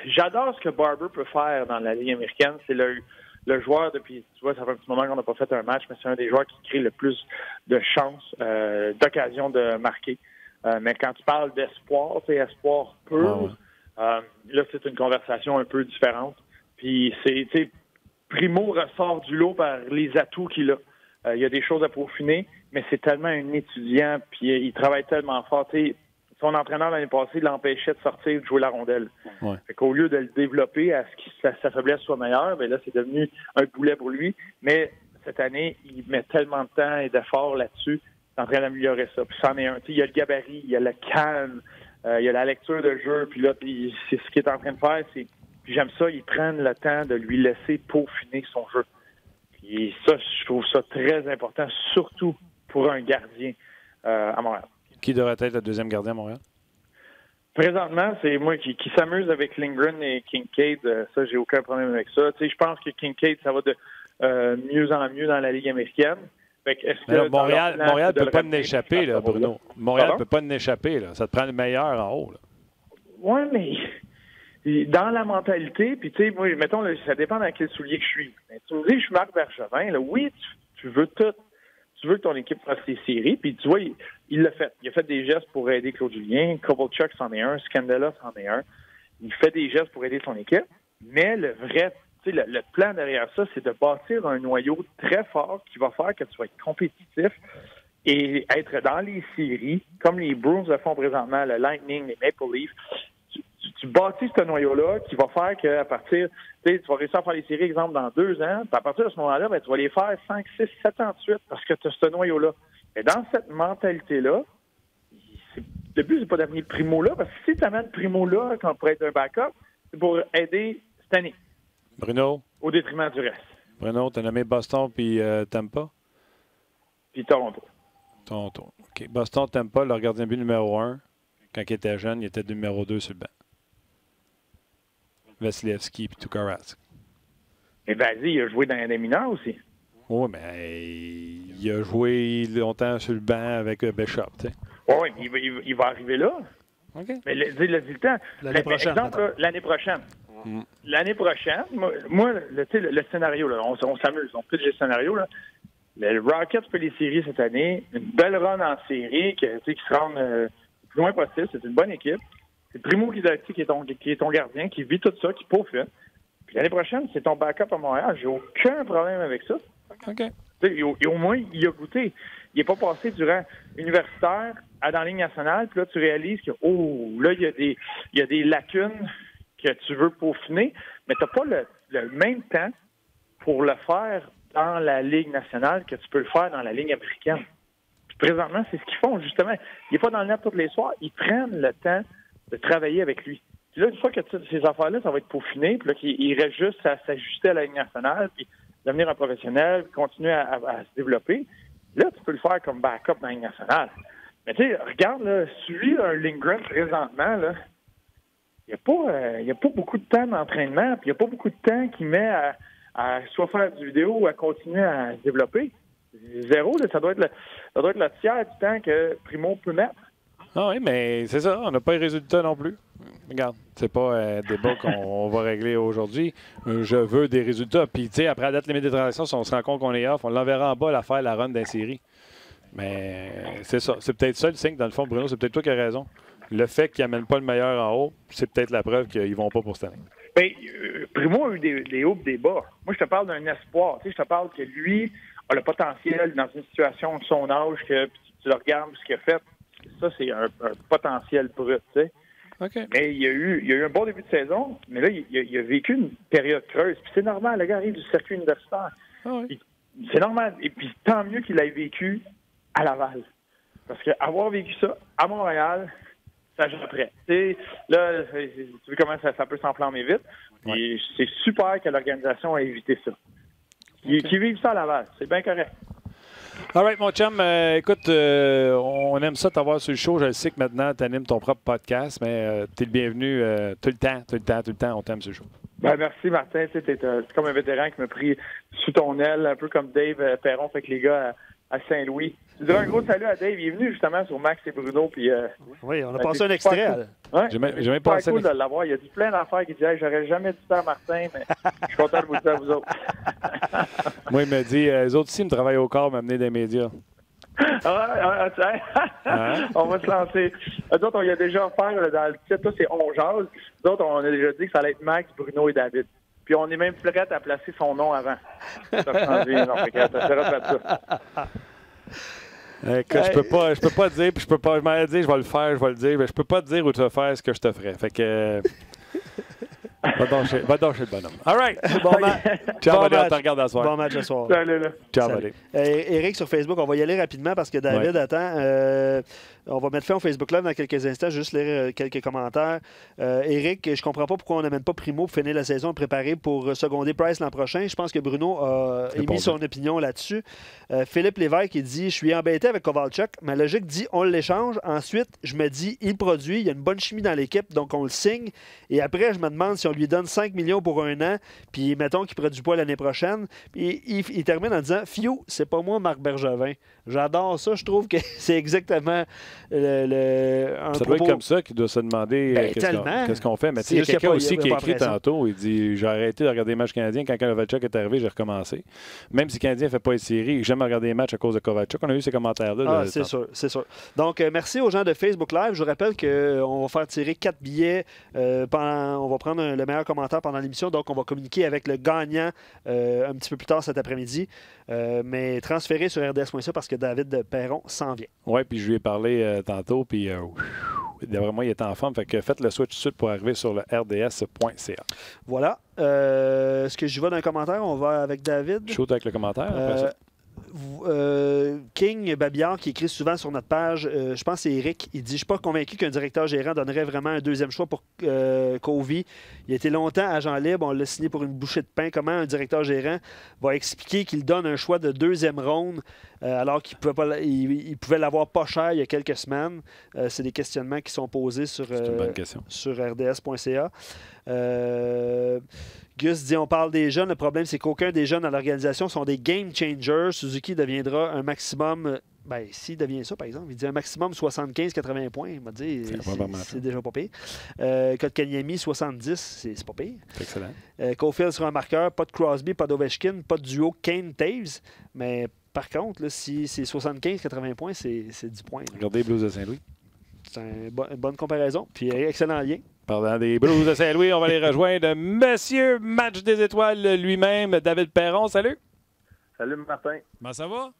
C: J'adore ce que Barber peut faire dans la Ligue américaine. C'est le joueur, depuis, tu vois, ça fait un petit moment qu'on n'a pas fait un match, mais c'est un des joueurs qui crée le plus de chances, d'occasions de marquer. Mais quand tu parles d'espoir, c'est espoir pur, là, c'est une conversation un peu différente. Puis, Primo ressort du lot par les atouts qu'il a. Il y a des choses à peaufiner, mais c'est tellement un étudiant, puis il travaille tellement fort. Son entraîneur l'année passée l'empêchait de sortir, de jouer la rondelle.
A: Ouais.
C: Fait qu'au lieu de le développer à ce que sa faiblesse soit meilleure, bien là, c'est devenu un boulet pour lui. Mais cette année, il met tellement de temps et d'efforts là-dessus, il est en train d'améliorer ça. Puis c'en est un. Il y a le gabarit, il y a le calme, il y a la lecture de jeu. Puis là, c'est ce qu'il est en train de faire. Puis j'aime ça, ils prennent le temps de lui laisser peaufiner son jeu. Puis ça, je trouve ça très important, surtout pour un gardien à Montréal.
A: Qui devrait être le deuxième gardien à Montréal?
C: Présentement, c'est moi qui s'amuse avec Lindgren et Kincaid. Ça, j'ai aucun problème avec ça. Je pense que Kincaid, ça va de mieux en mieux dans la Ligue américaine. Fait que,
A: là, Montréal ne peut pas en échapper, là, Bruno. Montréal ne peut pas en échapper. Là. Ça te prend le meilleur en haut.
C: Oui, mais dans la mentalité, puis tu sais, moi, mettons, là, ça dépend dans quel soulier que je suis. Mais tu me dis, je suis Marc Bergevin. Là, oui, tu veux tout. Tu veux que ton équipe fasse les séries, puis tu vois, il l'a fait. Il a fait des gestes pour aider Claude Julien. Kovalchuk, c'en est un. Scandella, c'en est un. Il fait des gestes pour aider son équipe. Mais le vrai, tu sais, le plan derrière ça, c'est de bâtir un noyau très fort qui va faire que tu vas être compétitif et être dans les séries, comme les Bruins le font présentement, le Lightning, les Maple Leafs. Tu bâtis ce noyau-là qui va faire qu'à partir, tu vas réussir à faire les séries, exemple, dans 2 ans. Puis à partir de ce moment-là, ben, tu vas les faire 5, 6, 7 ans de suite parce que tu as ce noyau-là. Et dans cette mentalité-là, le but, c'est pas d'amener Primo là, parce que si tu amènes Primo là, quand pour être un backup, c'est pour aider cette année.
A: Bruno?
C: Au détriment du reste.
A: Bruno, tu as nommé Boston puis Tampa?
C: Puis Toronto.
A: Toronto. OK. Boston, Tampa, leur gardien de but numéro 1. Quand il était jeune, il était numéro 2 sur le banc. Vasilevski et Tuukka.
C: Mais vas-y, il a joué dans les mineurs aussi.
A: Oui, mais il a joué longtemps sur le banc avec Bishop.
C: Oui, mais il va arriver là.
A: OK.
C: Mais dis le temps.
B: L'année prochaine.
C: Exemple, là, l'année prochaine. L'année prochaine, moi le scénario, là, on s'amuse, on pitch le scénario. Là. Le Rockets fait les séries cette année, une belle run en série qui se rend le plus loin possible. C'est une bonne équipe. C'est Primo qui est ton gardien, qui vit tout ça, qui peaufine. Puis l'année prochaine, c'est ton backup à Montréal. J'ai aucun problème avec ça.
A: OK.
C: Et au moins, il a goûté. Il n'est pas passé durant universitaire à dans la Ligue nationale. Puis là, tu réalises que, là, il y a des lacunes que tu veux peaufiner, mais tu n'as pas le même temps pour le faire dans la Ligue nationale que tu peux le faire dans la Ligue américaine. Puis présentement, c'est ce qu'ils font, justement. Il n'est pas dans le net tous les soirs. Ils prennent le temps de travailler avec lui. Puis là, une fois que ces affaires-là, ça va être peaufiné, puis là, il reste juste à s'ajuster à la Ligue nationale, puis devenir un professionnel, puis continuer à se développer. Là, tu peux le faire comme backup dans la Ligue nationale. Mais tu sais, regarde, là, celui un Lindgren présentement, là, il n'y a pas beaucoup de temps d'entraînement, puis il n'y a pas beaucoup de temps qu'il met à soit faire du vidéo ou à continuer à se développer. Zéro, là, ça doit être le tiers du temps que Primo peut mettre.
A: Ah oui, mais c'est ça, on n'a pas les résultats non plus. Regarde, c'est pas un débat qu'on va régler aujourd'hui. Je veux des résultats. Puis, tu sais, après la date limite des transactions, si on se rend compte qu'on est off, on l'enverra en bas à faire la run d'un série. Mais c'est ça. C'est peut-être ça le signe, dans le fond, Bruno. C'est peut-être toi qui as raison. Le fait qu'ils n'amènent pas le meilleur en haut, c'est peut-être la preuve qu'ils ne vont pas pour cette année.
C: Bien, Primo a eu des hauts et des bas. Moi, je te parle d'un espoir. Tu sais, je te parle que lui a le potentiel dans une situation de son âge, que tu le regardes, ce qu'il a fait. Ça, c'est un potentiel brut, tu sais.
A: OK.
C: Mais il y a eu un bon début de saison, mais là, il a vécu une période creuse. Puis c'est normal, le gars arrive du circuit universitaire.
A: Ah oui.
C: C'est normal. Et puis tant mieux qu'il l'ait vécu à Laval. Parce qu'avoir vécu ça à Montréal, ça joue après. Tu sais, là, tu vois comment ça peut s'enflammer vite. Et c'est super que l'organisation ait évité ça. Qu'ils vivent ça à Laval. C'est bien correct.
A: All right, mon chum. Écoute, on aime ça t'avoir sur le show. Je sais que maintenant, tu animes ton propre podcast, mais tu es le bienvenu tout le temps. On t'aime sur le show.
C: Ben, merci, Martin. Tu es comme un vétéran qui m'a pris sous ton aile, un peu comme Dave Perron fait que les gars à Saint-Louis. Je dirais un gros salut à Dave. Il est venu justement sur Max et Bruno. Puis,
B: oui, on a passé un extrait.
C: Ouais,
A: J'ai même
C: pas
A: passé
C: cool de l'avoir. Il a dit plein d'affaires qu'il dit hey, j'aurais jamais dit ça à Martin, mais je suis content de vous le dire à vous autres.
A: Moi, il m'a dit les autres ici me travaillent au corps, m'amener des médias.
C: On va se lancer. Nous autres, on y a déjà offert dans le titre, là, c'est On jase. Nous autres, on a déjà dit que ça allait être Max, Bruno et David. Puis on est même prêt à placer son nom avant. Ça a changé, non,
A: Écoute, je peux pas dire, puis je m'en dire, je vais le dire, mais je peux pas te dire où tu vas faire ce que je te ferai. Fait que va donc chez le bonhomme. All right.
B: Bon match.
A: Ciao, buddy, on te regarde à soir.
B: Bon match ce soir.
C: Salut, là.
A: Ciao,
B: Salut.
A: buddy.
B: Éric sur Facebook, on va y aller rapidement parce que David attend. On va mettre fin au Facebook Live dans quelques instants, juste lire quelques commentaires. Éric, je comprends pas pourquoi on n'amène pas Primo pour finir la saison et préparer pour seconder Price l'an prochain. Je pense que Bruno a émis son opinion là-dessus. Philippe Lévesque, il dit « Je suis embêté avec Kovalchuk. Ma logique dit on l'échange. Ensuite, je me dis il produit, il y a une bonne chimie dans l'équipe, donc on le signe. Et après, je me demande si on lui donne 5 millions pour un an, puis mettons qu'il ne produit pas l'année prochaine. Puis il termine en disant « Fiou, c'est pas moi, Marc Bergevin. » J'adore ça. Je trouve que c'est exactement
A: ça doit être comme ça qu'il doit se demander qu'est-ce qu'on fait. Mais il y a quelqu'un aussi qui a écrit tantôt, il dit « J'ai arrêté de regarder les matchs canadiens. Quand Kovalchuk est arrivé, j'ai recommencé. Même si le Canadien ne fait pas les séries, j'aime regarder les matchs à cause de Kovalchuk. » On a eu ces commentaires-là.
B: C'est sûr. Donc, merci aux gens de Facebook Live. Je vous rappelle qu'on va faire tirer 4 billets. On va prendre le meilleur commentaire pendant l'émission. Donc, on va communiquer avec le gagnant un petit peu plus tard cet après-midi. Mais transféré sur RDS.ca parce que David Perron s'en vient. Oui,
A: puis je lui ai parlé tantôt, puis d'après moi, il est en forme. Fait que faites le switch tout de suite pour arriver sur le rds.ca.
B: Voilà. Est-ce que j'y vais dans un commentaire? On va avec David.
A: Shoot avec le commentaire. Après ça.
B: King Babillard, qui écrit souvent sur notre page, je pense que c'est Eric, il dit « Je ne suis pas convaincu qu'un directeur gérant donnerait vraiment un deuxième choix pour Covey. Il a été longtemps agent libre, on l'a signé pour une bouchée de pain. Comment un directeur gérant va expliquer qu'il donne un choix de deuxième ronde alors qu'il pouvait l'avoir pas cher il y a quelques semaines? » C'est des questionnements qui sont posés sur rds.ca. Gus dit, on parle des jeunes. Le problème, c'est qu'aucun des jeunes à l'organisation sont des game changers. Suzuki deviendra un maximum... s'il devient ça, par exemple, il dit un maximum 75-80 points. Il m'a dit, c'est déjà pas pire. Kotkaniemi, 70, c'est pas pire.
A: C'est excellent.
B: Caulfield sera un marqueur. Pas de Crosby, pas d'Ovechkin, pas de duo Kane-Taves. Mais par contre, là, si c'est 75-80 points, c'est 10 points. Là.
A: Regardez les Blues de Saint-Louis.
B: C'est une bonne comparaison. Puis excellent lien.
A: Parlant des Blues de Saint-Louis, on va les rejoindre. Monsieur Match des Étoiles lui-même, David Perron. Salut.
F: Salut, Martin.
G: Comment ça va?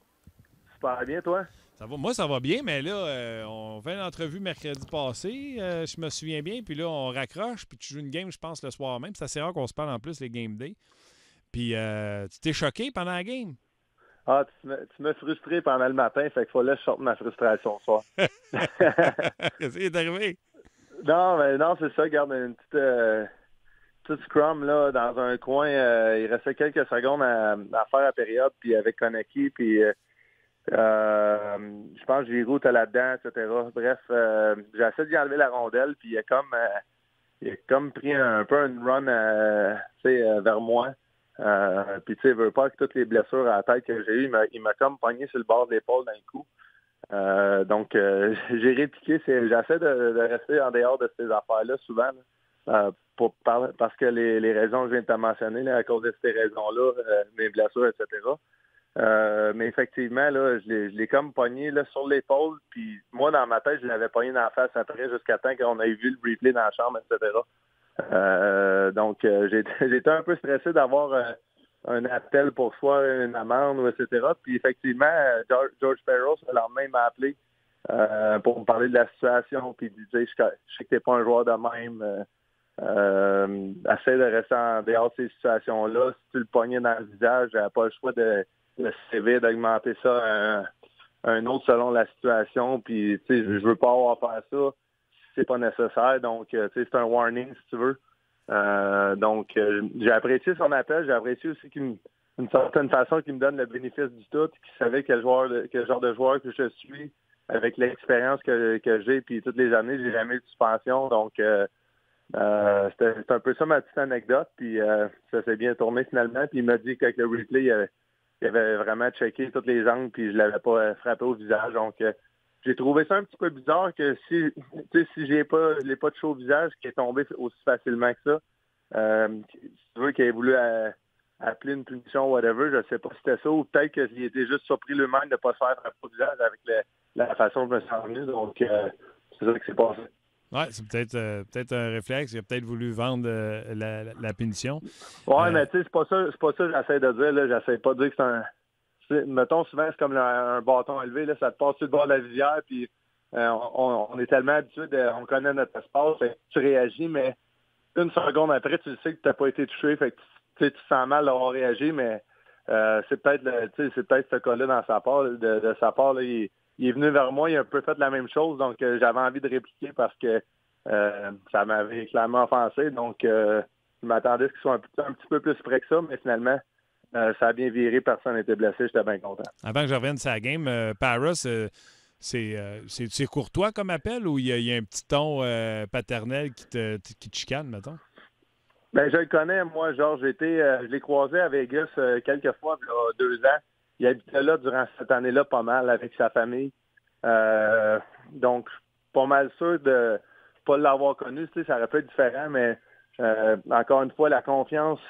F: Super bien, toi?
G: Ça va. Moi, ça va bien, mais là, on fait une entrevue mercredi passé, je me souviens bien, puis là, on raccroche, puis tu joues une game, je pense, le soir même. C'est assez rare qu'on se parle en plus les game day. Puis, tu t'es choqué pendant la game?
F: Ah, tu m'as frustré pendant le matin, fait qu'il fallait que je sorte ma frustration ce soir.
G: Qu'est-ce qui est arrivé?
F: Non, c'est ça. Regarde, une petite scrum là, dans un coin. Il restait quelques secondes à faire la période, puis avec Konecki, puis je pense que Giroud était là-dedans, etc. Bref, j'ai essayé d'y enlever la rondelle, puis il a comme pris un peu une run vers moi. Puis tu sais, il veut pas que toutes les blessures à la tête que j'ai eues, il m'a comme pogné sur le bord de l'épaule d'un coup. Donc, j'ai répliqué. J'essaie de rester en dehors de ces affaires-là souvent, là, parce que les raisons que je viens de te mentionner, là, à cause de ces raisons-là, mes blessures, etc. Mais effectivement, là, je l'ai comme pogné là, sur l'épaule. Puis moi, dans ma tête, je l'avais pogné dans la face après, jusqu'à temps qu'on ait vu le replay dans la chambre, etc. Donc, j'étais un peu stressé d'avoir un appel pour soi, une amende, etc. Puis effectivement, George Parros, le lendemain, m'a appelé pour me parler de la situation. Puis il disait, je sais que t'es pas un joueur de même. Essaie de rester en dehors de ces situations-là. Si tu le pognais dans le visage, j'avais pas le choix de le CV, d'augmenter ça un autre selon la situation. Puis, tu sais, je veux pas avoir à faire ça si c'est pas nécessaire. Donc, tu sais, c'est un warning, si tu veux. Donc, j'ai apprécié son appel. J'ai apprécié aussi d'une certaine façon qu'il me donne le bénéfice du tout, qu'il savait quel genre de joueur que je suis, avec l'expérience que j'ai, puis toutes les années, j'ai jamais eu de suspension. Donc, c'était un peu ça ma petite anecdote, puis ça s'est bien tourné finalement. Puis il m'a dit qu'avec le replay, il avait vraiment checké toutes les angles, puis je l'avais pas frappé au visage. Donc, j'ai trouvé ça un petit peu bizarre que si je l'ai pas de chaud au visage, qui est tombé aussi facilement que ça, si tu veux qu'il ait voulu appeler une punition, whatever, je sais pas si c'était ça, ou peut-être qu'il était juste surpris lui-même de ne pas se faire frapper au visage avec la façon dont je me suis revenu. Donc, c'est ça qui s'est passé.
G: Oui, c'est peut-être un réflexe. Il a peut-être voulu vendre la punition.
F: Oui, mais tu sais, c'est pas ça que j'essaie de dire. Là. J'essaie pas de dire que c'est un... Mettons, souvent, c'est comme un bâton élevé. Là, ça te passe sur le bord de la visière, puis on est tellement habitué, on connaît notre espace. Tu réagis, mais une seconde après, tu sais que tu n'as pas été touché. Fait que tu te sens mal d'avoir réagi, mais c'est peut-être ce cas-là dans sa part. De sa part, là, il est venu vers moi, il a un peu fait la même chose, donc j'avais envie de répliquer parce que ça m'avait clairement offensé. Donc, je m'attendais à ce qu'il soit un petit peu plus près que ça, mais finalement, ça a bien viré, personne n'était blessé, j'étais bien content.
G: Avant que je revienne sur la game, Parros, c'est courtois comme appel ou il y a un petit ton paternel qui te chicane, mettons?
F: Ben, je le connais, moi, Georges. Je l'ai croisé à Vegas quelques fois, il y a 2 ans. Il habitait là durant cette année-là pas mal avec sa famille. Donc, je suis pas mal sûr de pas l'avoir connu. Tu sais, ça aurait pu être différent, mais encore une fois, la confiance,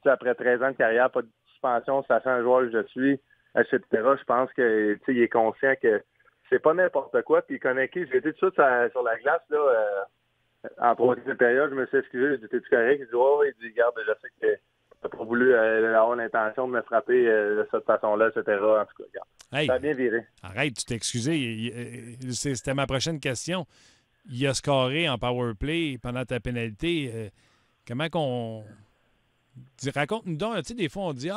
F: après 13 ans de carrière, pas de suspension, sachant un joueur que je suis, etc., je pense que il est conscient que c'est pas n'importe quoi. Puis il connaît qui. J'ai été tout de suite sur la glace, là, en troisième période, je me suis excusé, j'ai dit, t'es-tu correct? Il dit, ouais, il dit, garde, je sais que t'as pas voulu avoir l'intention de me frapper de cette façon-là, etc. En tout cas, regarde.
G: Hey,
F: ça a bien viré.
G: Arrête, tu t'es excusé. C'était ma prochaine question. Il a scoré en power play pendant ta pénalité. Comment Raconte-nous donc, tu sais, des fois, on dit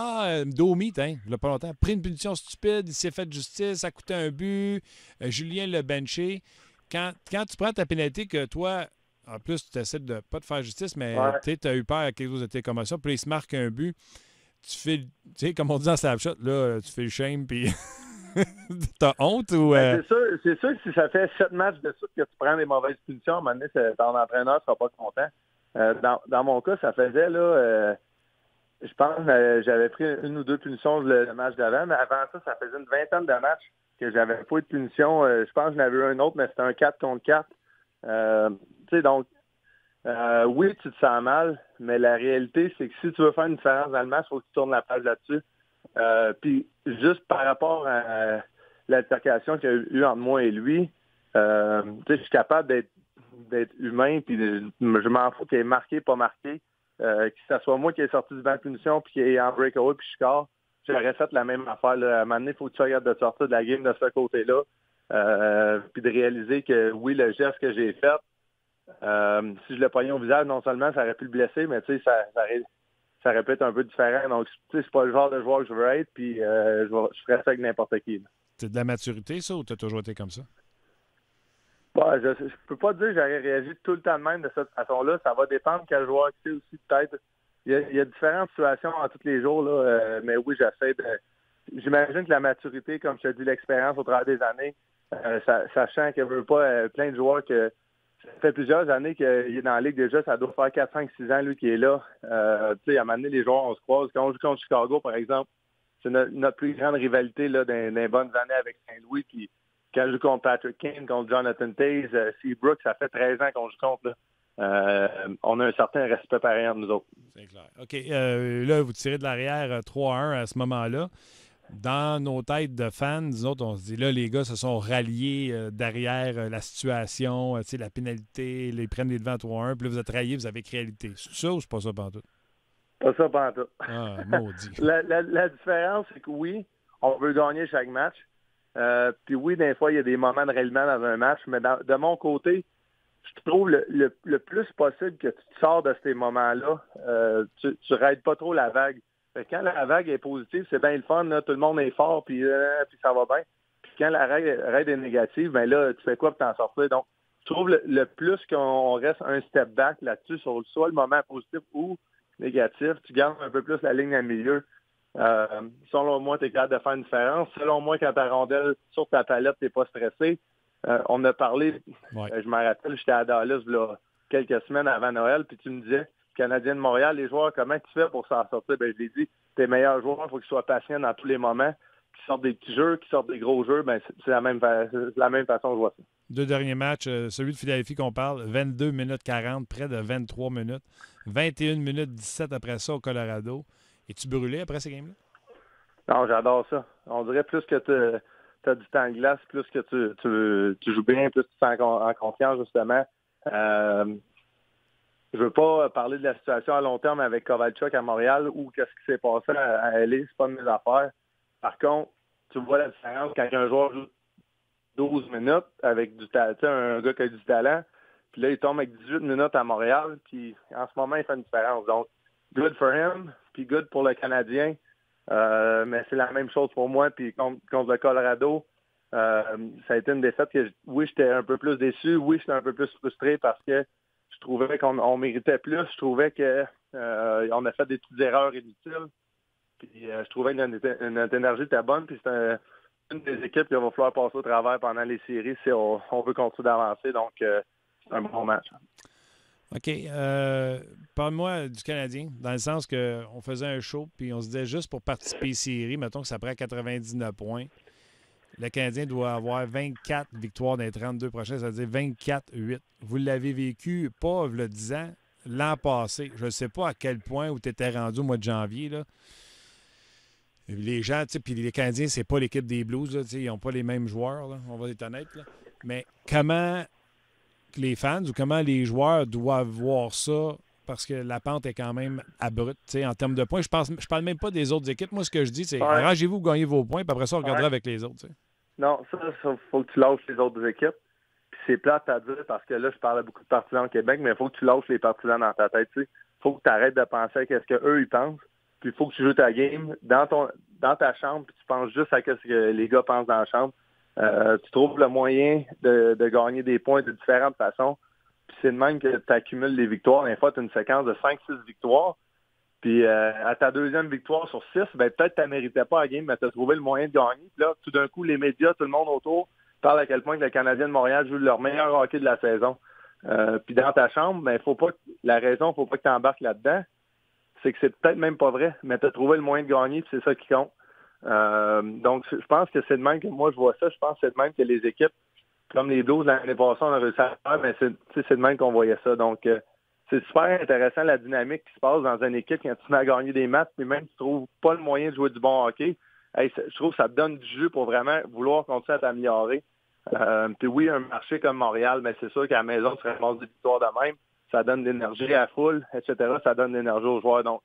G: Domi, il n'a pas longtemps, pris une punition stupide, il s'est fait justice, ça a coûté un but, Julien l'a benché. Quand tu prends ta pénalité que toi, en plus, tu essaies de pas te faire justice, mais tu as eu peur à quelque chose de tes commotions, puis il se marque un but, tu fais, tu sais, comme on dit dans Snapchat, là, tu fais le shame, puis t'as honte ou.
F: C'est sûr que si ça fait 7 matchs de suite que tu prends des mauvaises punitions, à un moment donné, ton entraîneur ne sera pas content. Dans mon cas, ça faisait, là, je pense j'avais pris une ou deux punitions le match d'avant, mais avant ça faisait une vingtaine de matchs que j'avais pas eu de punition. Je pense que j'en avais eu un autre, mais c'était un 4 contre 4. Tu sais, donc, oui, tu te sens mal, mais la réalité, c'est que si tu veux faire une différence dans le match, il faut que tu tournes la page là-dessus. Puis, juste par rapport à l'altercation qu'il y a eu entre moi et lui, tu sais, je suis capable d'être humain, puis je m'en fous qu'il ait marqué, pas marqué. Que ce soit moi qui ai sorti du banc de punition puis qui est en breakaway puis je score, j'aurais fait la même affaire. Là. À un moment donné, il faut que tu regardes de sortir de la game de ce côté-là. Puis de réaliser que oui, le geste que j'ai fait, si je le pognais au visage, non seulement ça aurait pu le blesser, mais tu sais, ça aurait pu être un peu différent. Donc, tu sais, c'est pas le genre de joueur que je veux être, puis je ferais ça avec n'importe qui.
G: C'est de la maturité, ça, ou tu as toujours été comme ça?
F: Bah, je peux pas te dire que j'aurais réagi tout le temps de même de cette façon-là. Ça va dépendre quel joueur tu sais aussi, peut-être. Il y a différentes situations en tous les jours, là, mais oui, j'essaie de... J'imagine que la maturité, comme je te dis, l'expérience au travers des années, sachant qu'il ne veut pas plein de joueurs que ça fait plusieurs années qu'il est dans la Ligue déjà, ça doit faire 4, 5, 6 ans, lui, qui est là. Tu sais, à un moment donné, les joueurs, on se croise. Quand on joue contre Chicago, par exemple, c'est notre plus grande rivalité là, dans les bonnes années avec Saint-Louis, puis quand je joue contre Patrick Kane, contre Jonathan Toews, Seabrook, ça fait 13 ans qu'on joue contre. Là. On a un certain respect pareil entre nous autres.
G: C'est clair. OK. Là, vous tirez de l'arrière 3-1 à ce moment-là. Dans nos têtes de fans, nous autres, on se dit, là, les gars se sont ralliés derrière la situation, la pénalité, ils prennent les devants 3-1, puis là, vous êtes ralliés, vous avez réalité. C'est ça ou c'est pas ça pantoute?
F: Pas ça pantoute.
G: Ah, maudit.
F: la différence, c'est que oui, on veut gagner chaque match. Puis oui, des fois, il y a des moments de ralliement dans un match, mais de mon côté, je trouve le plus possible que tu te sors de ces moments-là, tu raides pas trop la vague. Fait que quand la vague est positive, c'est bien le fun, là, tout le monde est fort, puis ça va bien. Puis quand la raid est négative, ben là, tu fais quoi pour t'en sortir? Donc, je trouve le plus qu'on reste un step back là-dessus, sur soit le moment positif ou négatif, tu gardes un peu plus la ligne à milieu. Selon moi, tu es capable de faire une différence. Selon moi, quand ta rondelle sur ta palette, tu n'es pas stressé. On a parlé, je me rappelle, j'étais à Dallas là, quelques semaines avant Noël, puis tu me disais, Canadien de Montréal, les joueurs, comment tu fais pour s'en sortir? Ben, je l'ai dit, tes meilleurs joueurs, il faut qu'ils soient patients dans tous les moments, qu'ils sortent des petits jeux, qu'ils sortent des gros jeux. Ben, c'est la même façon que je vois ça.
G: 2 derniers matchs, celui de Philadelphie qu'on parle, 22 minutes 40, près de 23 minutes. 21 minutes 17 après ça au Colorado. Es-tu brûlé après ces games-là?
F: Non, j'adore ça. On dirait plus que tu as du temps de glace, plus que tu joues bien, plus que tu te sens en confiance, justement. Je veux pas parler de la situation à long terme avec Kovalchuk à Montréal ou qu'est-ce qui s'est passé à LA, c'est pas de mes affaires. Par contre, tu vois la différence quand un joueur joue 12 minutes avec du talent, un gars qui a du talent, puis là, il tombe avec 18 minutes à Montréal, puis en ce moment, il fait une différence. Donc, good for him, puis good pour le Canadien. Mais c'est la même chose pour moi, puis contre le Colorado, ça a été une défaite que, oui, j'étais un peu plus déçu, oui, j'étais un peu plus frustré parce que je trouvais qu'on méritait plus. Je trouvais qu'on a fait des petites erreurs inutiles. Puis je trouvais que notre énergie était bonne. Puis c'est une des équipes qu'il va falloir passer au travers pendant les séries si on veut continuer d'avancer. Donc, c'est un bon match.
G: OK. Parle-moi du Canadien, dans le sens qu'on faisait un show, puis on se disait juste pour participer aux séries, mettons que ça prend 99 points. Le Canadien doit avoir 24 victoires dans les 32 prochaines, c'est-à-dire 24-8. Vous l'avez vécu, pas il y a 10 ans, l'an passé. Je ne sais pas à quel point où tu étais rendu au mois de janvier. Là. Les gens, puis les Canadiens, c'est pas l'équipe des Blues. Là, ils n'ont pas les mêmes joueurs, là, on va être honnête. Là. Mais comment les fans ou comment les joueurs doivent voir ça? Parce que la pente est quand même abrupte en termes de points. Je parle même pas des autres équipes. Moi, ce que je dis, c'est arrangez-vous, gagnez vos points, puis après ça, on regardera avec les autres. T'sais.
F: Non, ça, faut que tu lâches les autres équipes. Puis c'est plate à dire parce que là, je parle à beaucoup de partisans au Québec, mais il faut que tu lâches les partisans dans ta tête. T'sais. faut que tu arrêtes de penser à ce qu'eux ils pensent. Puis il faut que tu joues ta game dans ta chambre, puis tu penses juste à ce que les gars pensent dans la chambre. Tu trouves le moyen de gagner des points de différentes façons. Puis c'est de même que tu accumules les victoires. Des fois, tu as une séquence de 5-6 victoires. Puis à ta deuxième victoire sur 6, ben peut-être que tu ne méritais pas la game, mais tu as trouvé le moyen de gagner. Puis là, tout d'un coup, les médias, tout le monde autour, parle à quel point que le Canadien de Montréal joue leur meilleur hockey de la saison. Puis dans ta chambre, ben faut pas que tu embarques là-dedans, c'est que c'est peut-être même pas vrai, mais tu as trouvé le moyen de gagner, puis c'est ça qui compte. Donc, je pense que c'est de même que moi je vois ça. Je pense que c'est de même que les équipes, comme les Blues l'année passée, on a réussi à faire, mais c'est de même qu'on voyait ça. Donc, c'est super intéressant la dynamique qui se passe dans une équipe quand tu mets à gagner des matchs, puis même si tu trouves pas le moyen de jouer du bon hockey. Je trouve que ça te donne du jus pour vraiment vouloir continuer à t'améliorer. Puis oui, un marché comme Montréal, mais c'est sûr qu'à la maison, tu ramasses des victoires de même. Ça donne de l'énergie à la foule, etc. Ça donne de l'énergie aux joueurs. Donc,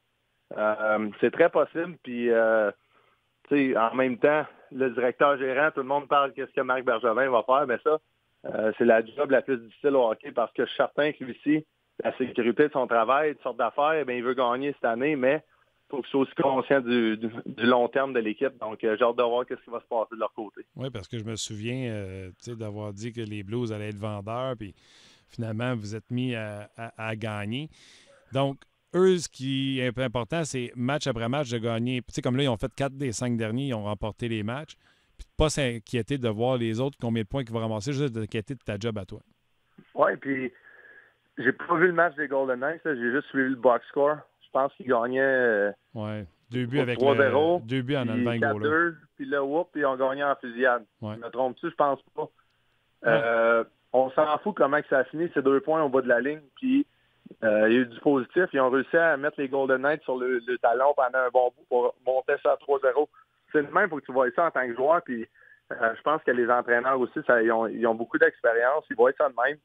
F: c'est très possible. Puis, en même temps, le directeur gérant, tout le monde parle qu'est-ce que Marc Bergevin va faire. Mais ça, c'est la job la plus difficile au hockey parce que je suis certain que lui-ci, la sécurité de son travail, de sorte d'affaires, il veut gagner cette année, mais il faut qu'il soit aussi conscient du long terme de l'équipe. Donc, j'ai hâte de voir ce qui va se passer de leur côté.
G: Oui, parce que je me souviens d'avoir dit que les Blues allaient être vendeurs, puis finalement, vous êtes mis à gagner. Donc, eux, ce qui est important, c'est match après match de gagner. Tu sais, comme là, ils ont fait 4 des 5 derniers, ils ont remporté les matchs. Puis de pas s'inquiéter de voir les autres combien de points qu'ils vont ramasser, juste de t'inquiéter de ta job à toi.
F: Oui, puis j'ai pas vu le match des Golden Knights, j'ai juste suivi le box score. Je pense qu'ils gagnaient
G: 2 buts avec
F: 3-0,
G: 2 buts en enlevant un goal.
F: 4-2, puis là, puis ils ont gagné en fusillade.
G: Ouais.
F: Je me trompe-tu? Je pense pas. On s'en fout comment que ça a fini, ces 2 points au bas de la ligne, puis il y a eu du positif. Ils ont réussi à mettre les Golden Knights sur le talon pendant un bon bout pour monter ça à 3-0. C'est le même, il faut que tu vois ça en tant que joueur, puis je pense que les entraîneurs aussi, ils ont beaucoup d'expérience, ils voient ça de même.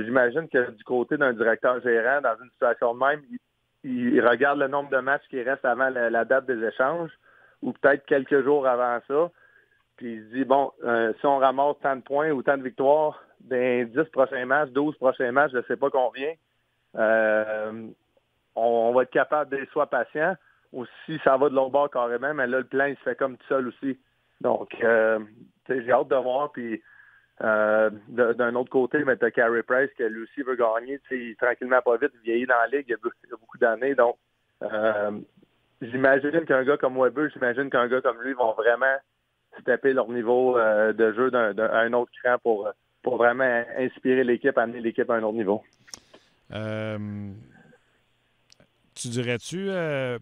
F: J'imagine que du côté d'un directeur gérant, dans une situation de même, il regarde le nombre de matchs qui restent avant la date des échanges, ou peut-être quelques jours avant ça, puis il se dit, bon, si on ramasse tant de points ou tant de victoires dans les 10 prochains matchs, 12 prochains matchs, je ne sais pas combien, on va être capable d'être soit patient, ou si ça va de l'autre bord carrément, mais là, le plan, il se fait comme tout seul aussi. Donc, j'ai hâte de voir, puis d'un autre côté, tu as Carey Price qui lui aussi veut gagner. Tranquillement, pas vite, il vieillit dans la ligue, il y a beaucoup d'années. Donc, j'imagine qu'un gars comme Weber, j'imagine qu'un gars comme lui vont vraiment stepper leur niveau de jeu à un autre cran pour vraiment inspirer l'équipe, amener l'équipe à un autre niveau.
G: Tu dirais-tu,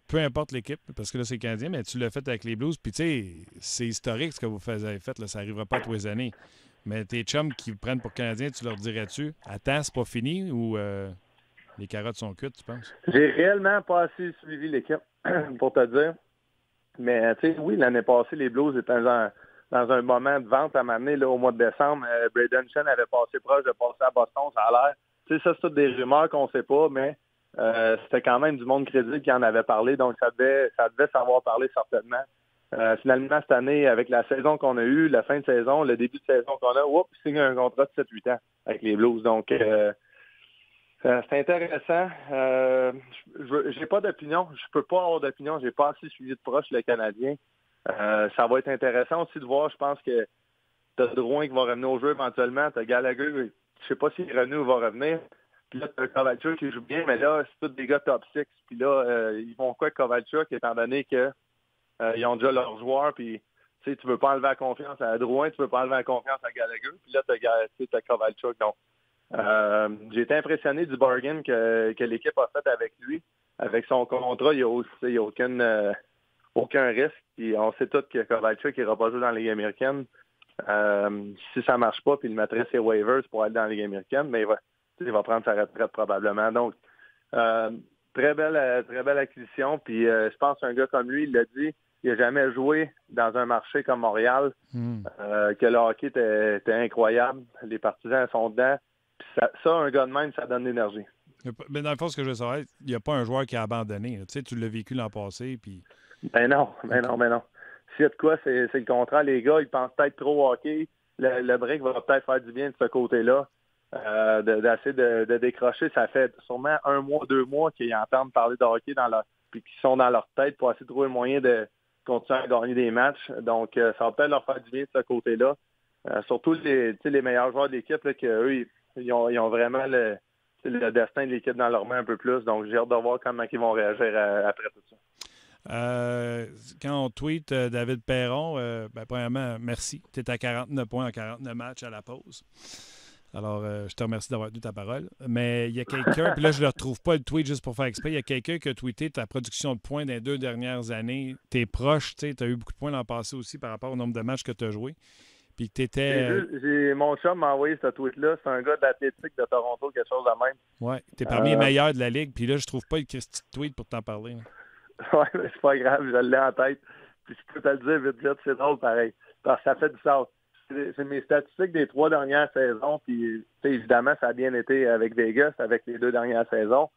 G: peu importe l'équipe, parce que là, c'est Canadien, mais tu l'as fait avec les Blues, puis tu sais, c'est historique ce que vous avez fait, là, ça n'arrivera pas tous les années. Mais tes chums qui prennent pour Canadiens, tu leur dirais-tu, attends, c'est pas fini, ou les carottes sont cuites, tu penses?
F: J'ai réellement pas assez suivi l'équipe, pour te dire. Mais, tu sais, oui, l'année passée, les Blues étaient dans un moment de vente à m'amener, là, au mois de décembre. Braden Shen avait passé proche de passer à Boston, ça a l'air. Tu sais, ça, c'est toutes des rumeurs qu'on sait pas, mais c'était quand même du monde crédible qui en avait parlé, donc ça devait savoir parler certainement. Finalement, cette année, avec la saison qu'on a eue, la fin de saison, le début de saison qu'on a, il signe un contrat de 7-8 ans avec les Blues. Donc, c'est intéressant. J'ai pas d'opinion. Je peux pas avoir d'opinion. J'ai pas assez suivi de proche le Canadien. Ça va être intéressant aussi de voir. Je pense que t'as Drouin qui va revenir au jeu éventuellement. T'as Gallagher, je sais pas s'il est revenu ou va revenir. Puis là, t'as Kovalchuk qui joue bien, mais là, c'est tous des gars top 6. Puis là, ils vont quoi Kovalchuk, étant donné que ils ont déjà leurs joueurs, puis tu veux pas enlever la confiance à Drouin, tu veux pas enlever la confiance à Gallagher, puis là, t'as Kovalchuk. Donc, j'ai été impressionné du bargain que l'équipe a fait avec lui. Avec son contrat, il n'y a aucun risque. Puis on sait tous que Kovalchuk n'ira pas jouer dans la Ligue américaine. Si ça marche pas, puis il mettrait ses waivers pour aller dans la Ligue américaine, mais il va prendre sa retraite probablement. Donc, très belle acquisition. Puis je pense qu'un gars comme lui, il l'a dit, il n'a jamais joué dans un marché comme Montréal, que le hockey était incroyable. Les partisans sont dedans. Puis ça, un gars de même, ça donne de l'énergie.
G: Mais dans le fond, ce que je veux savoir, il n'y a pas un joueur qui a abandonné. Tu sais, tu l'as vécu l'an passé. Puis...
F: Ben non. S'il y a de quoi, c'est le contraire. Les gars, ils pensent peut-être trop au hockey. Le break va peut-être faire du bien de ce côté-là. d'essayer de décrocher. Ça fait sûrement 1 mois, 2 mois qu'ils entendent parler de hockey puis qu'ils sont dans leur tête pour essayer de trouver le moyen de continuer à gagner des matchs. Donc, ça va peut-être leur faire du bien de ce côté-là. Surtout les meilleurs joueurs de l'équipe, là, qu'eux, ils ont vraiment le destin de l'équipe dans leurs mains un peu plus. Donc, j'ai hâte de voir comment ils vont réagir après tout ça.
G: Quand on tweet David Perron, premièrement, merci. Tu es à 49 points en 49 matchs à la pause. Alors, je te remercie d'avoir tenu ta parole. Mais il y a quelqu'un, puis là, je ne retrouve pas le tweet juste pour faire exprès. Il y a quelqu'un qui a tweeté ta production de points dans les 2 dernières années. Tu es proche, tu as eu beaucoup de points l'an passé aussi par rapport au nombre de matchs que tu as joués. Puis que tu étais.
F: Mon chum m'a envoyé ce tweet-là. C'est un gars d'athlétique de Toronto, quelque chose de même.
G: Oui, tu es parmi les meilleurs de la Ligue. Puis là, je trouve pas le Christy tweet pour t'en parler.
F: Oui, mais c'est pas grave, je l'ai en tête. Puis je peux te le dire vite, c'est drôle pareil. Parce que ça fait du sens. C'est mes statistiques des 3 dernières saisons. Puis évidemment, ça a bien été avec Vegas, avec les 2 dernières saisons.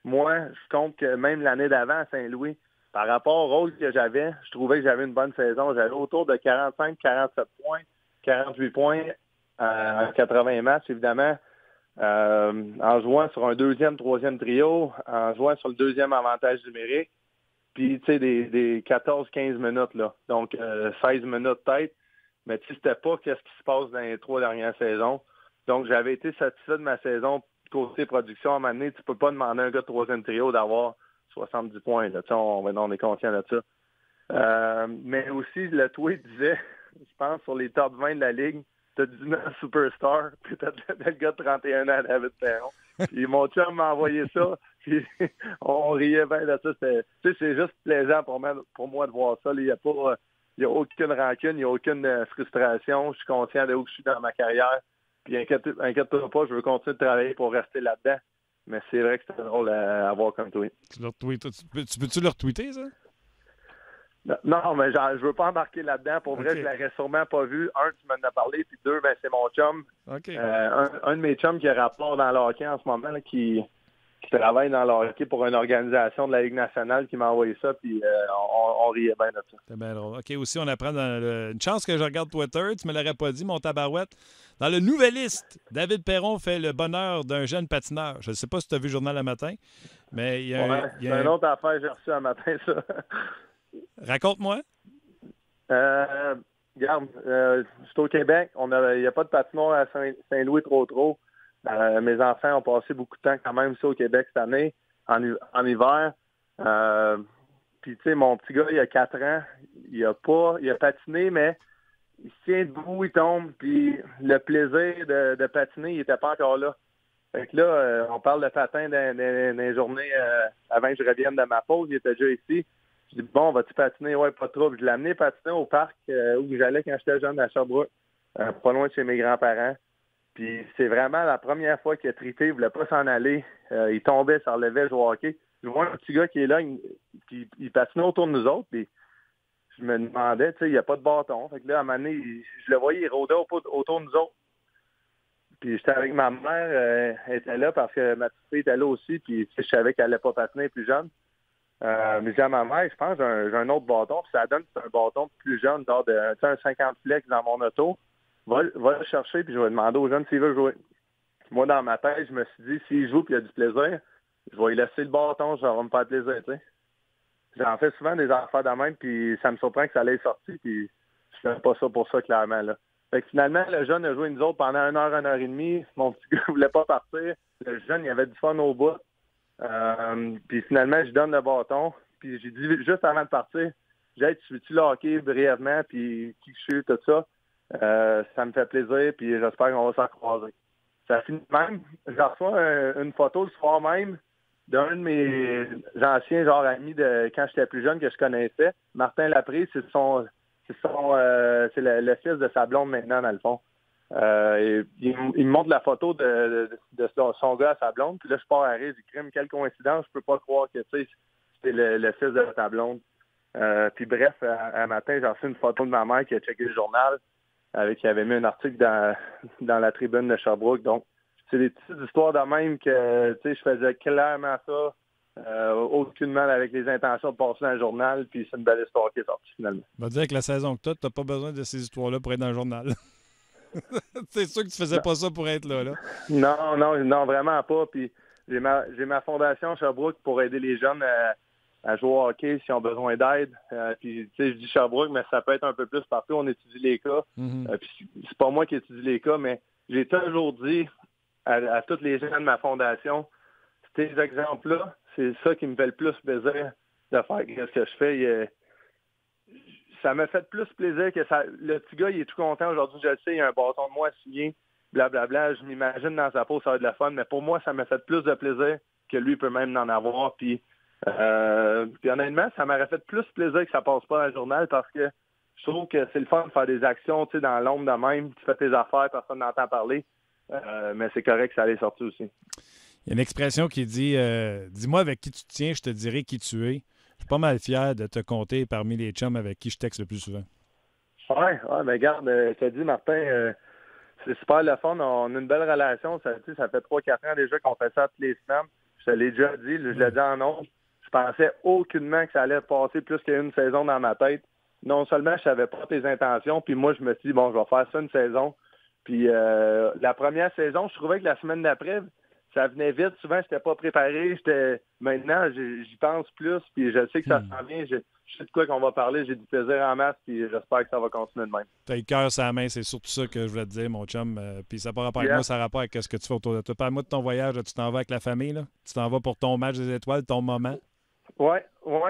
F: Moi, je compte que même l'année d'avant à Saint-Louis, par rapport au rôle que j'avais, je trouvais que j'avais une bonne saison. J'avais autour de 45-47 points. 48 points en 80 matchs, évidemment, en jouant sur un 2e, 3e trio, en jouant sur le 2e avantage numérique, puis, tu sais, des 14-15 minutes, là. Donc, 16 minutes tête, mais tu sais, c'était pas qu'est-ce qui se passe dans les 3 dernières saisons. Donc, j'avais été satisfait de ma saison côté production. À un moment donné, tu peux pas demander à un gars de 3e trio d'avoir 70 points, là. Tu sais, on est conscient de ça. Mais aussi, le tweet disait... Je pense, sur les top 20 de la Ligue, t'as 19 superstars, puis t'as le gars de 31 ans, David Perron. Puis mon chum m'a envoyé ça, puis on riait bien de ça. C'est juste plaisant pour moi de voir ça. Il n'y a aucune rancune, il n'y a aucune frustration. Je suis conscient de où je suis dans ma carrière. Puis inquiète-toi pas, je veux continuer de travailler pour rester là-dedans. Mais c'est vrai que c'était drôle à voir comme tweet.
G: Tu peux-tu le retweeter, ça?
F: Non, mais je veux pas embarquer là-dedans. Pour vrai, je l'aurais sûrement pas vu. 1, tu m'en as parlé, puis 2, c'est mon chum.
G: Okay.
F: Un de mes chums qui a rapport dans le hockey en ce moment, là, qui travaille dans le hockey pour une organisation de la Ligue nationale qui m'a envoyé ça, puis on riait bien de ça.
G: C'est bien drôle. OK, aussi, on apprend une chance que je regarde Twitter, tu me l'aurais pas dit, mon tabarouette. Dans le Nouvelliste, David Perron fait le bonheur d'un jeune patineur. Je ne sais pas si tu as vu le journal le matin, mais il y a
F: c'est une autre affaire que j'ai reçue un matin, ça.
G: Raconte-moi.
F: Regarde, je suis au Québec. Il n'y a pas de patinoire à Saint-Louis trop. Mes enfants ont passé beaucoup de temps quand même ici au Québec cette année, en hiver. Puis, tu sais, mon petit gars, il a 4 ans. Il a patiné, mais il se tient debout, il tombe. Puis, le plaisir de patiner, il n'était pas encore là. Fait que là, on parle de patin dans les journées avant que je revienne de ma pause. Il était déjà ici. Je dis, bon, vas-tu patiner? Ouais, pas trop. Je l'ai amené patiner au parc où j'allais quand j'étais jeune à Sherbrooke, pas loin de chez mes grands-parents. Puis c'est vraiment la première fois qu'il a trippé, il voulait pas s'en aller. Il tombait, ça relevait, jouer au hockey. Je vois un petit gars qui est là, il patinait autour de nous autres, puis je me demandais, tu sais, il n'y a pas de bâton. Fait que là, à un moment donné, je le voyais, il rôdait autour de nous autres. Puis j'étais avec ma mère, elle était là parce que ma petite fille était là aussi, puis je savais qu'elle n'allait pas patiner plus jeune. Mais j'ai dit à ma mère, je pense que j'ai un autre bâton, puis ça donne que c'est un bâton plus jeune, genre un 50 flex dans mon auto. Va le chercher, puis je vais demander aux jeunes s'il veut jouer. Puis moi, dans ma tête, je me suis dit, s'il joue puis il a du plaisir, je vais lui laisser le bâton, ça va me faire plaisir, tu sais. J'en fais souvent des affaires de même, puis ça me surprend que ça l'ait sorti, puis je fais pas ça pour ça, clairement, là. Fait que finalement, le jeune a joué nous autres pendant 1 heure et demie. Mon petit gars voulait pas partir. Le jeune, il avait du fun au bout. Puis finalement, je donne le bâton. Puis j'ai dit juste avant de partir, j'ai dit, tu veux-tu le hockey brièvement, puis qui je suis, tout ça. Ça me fait plaisir, puis j'espère qu'on va s'en croiser. Ça finit même. Je reçois une photo le soir même d'un de mes anciens amis de quand j'étais plus jeune que je connaissais. Martin Laprise, c'est le fils de sa blonde maintenant, dans le fond. Il me montre la photo de son gars à sa blonde, puis là, je pars à rire du crime. Quelle coïncidence, je peux pas croire que c'est le fils de sa blonde. Puis bref, un matin, j'ai reçu une photo de ma mère qui a checké le journal, qui avait mis un article dans la tribune de Sherbrooke. Donc, c'est des petites histoires de même que je faisais clairement ça. Aucunement avec les intentions de passer dans le journal, puis c'est une belle histoire qui est sortie finalement.
G: On va dire que la saison que tu n'as pas besoin de ces histoires-là pour être dans le journal. C'est sûr que tu faisais pas ça pour être là.
F: Non, vraiment pas. Puis j'ai ma fondation Sherbrooke pour aider les jeunes à jouer au hockey s'ils ont besoin d'aide. Puis, tu sais, je dis Sherbrooke, mais ça peut être un peu plus partout. On étudie les cas. Puis c'est pas moi qui étudie les cas, mais j'ai toujours dit à tous les gens de ma fondation, ces exemples-là, c'est ça qui me fait le plus plaisir de faire ce que je fais. Ça me fait plus plaisir que ça. Le petit gars, il est tout content aujourd'hui, je le sais, il a un bâton de moi à signer, blablabla. Je m'imagine dans sa peau, ça va être de la fun, mais pour moi, ça me fait plus de plaisir que lui peut même en avoir. Puis honnêtement, ça m'aurait fait plus plaisir que ça passe pas dans le journal parce que je trouve que c'est le fun de faire des actions, tu sais, dans l'ombre de même. Tu fais tes affaires, personne n'entend parler. Mais c'est correct que ça allait sortir aussi.
G: Il y a une expression qui dit dis-moi avec qui tu te tiens, je te dirai qui tu es. Je suis pas mal fier de te compter parmi les chums avec qui je texte le plus souvent.
F: Ouais, mais regarde, je te dis, Martin, c'est super le fun. On a une belle relation. Ça fait 3-4 ans déjà qu'on fait ça toutes les semaines. Je te l'ai déjà dit, je l'ai dit en ondes. Je pensais aucunement que ça allait passer plus qu'une saison dans ma tête. Non seulement je savais pas tes intentions, puis moi, je me suis dit, bon, je vais faire ça une saison. Puis la première saison, je trouvais que la semaine d'après, ça venait vite. Souvent, je n'étais pas préparé. Maintenant, j'y pense plus, puis je sais que ça s'en vient. Je sais de quoi qu'on va parler. J'ai du plaisir en masse, puis j'espère que ça va continuer de même.
G: Tu as le cœur sur la main, c'est surtout ça que je voulais te dire, mon chum. Puis ça n'a pas rapport avec moi, ça a rapport avec ce que tu fais autour de toi. Parle-moi de ton voyage. Là, tu t'en vas avec la famille, là? Tu t'en vas pour ton match des étoiles, ton moment?
F: Oui,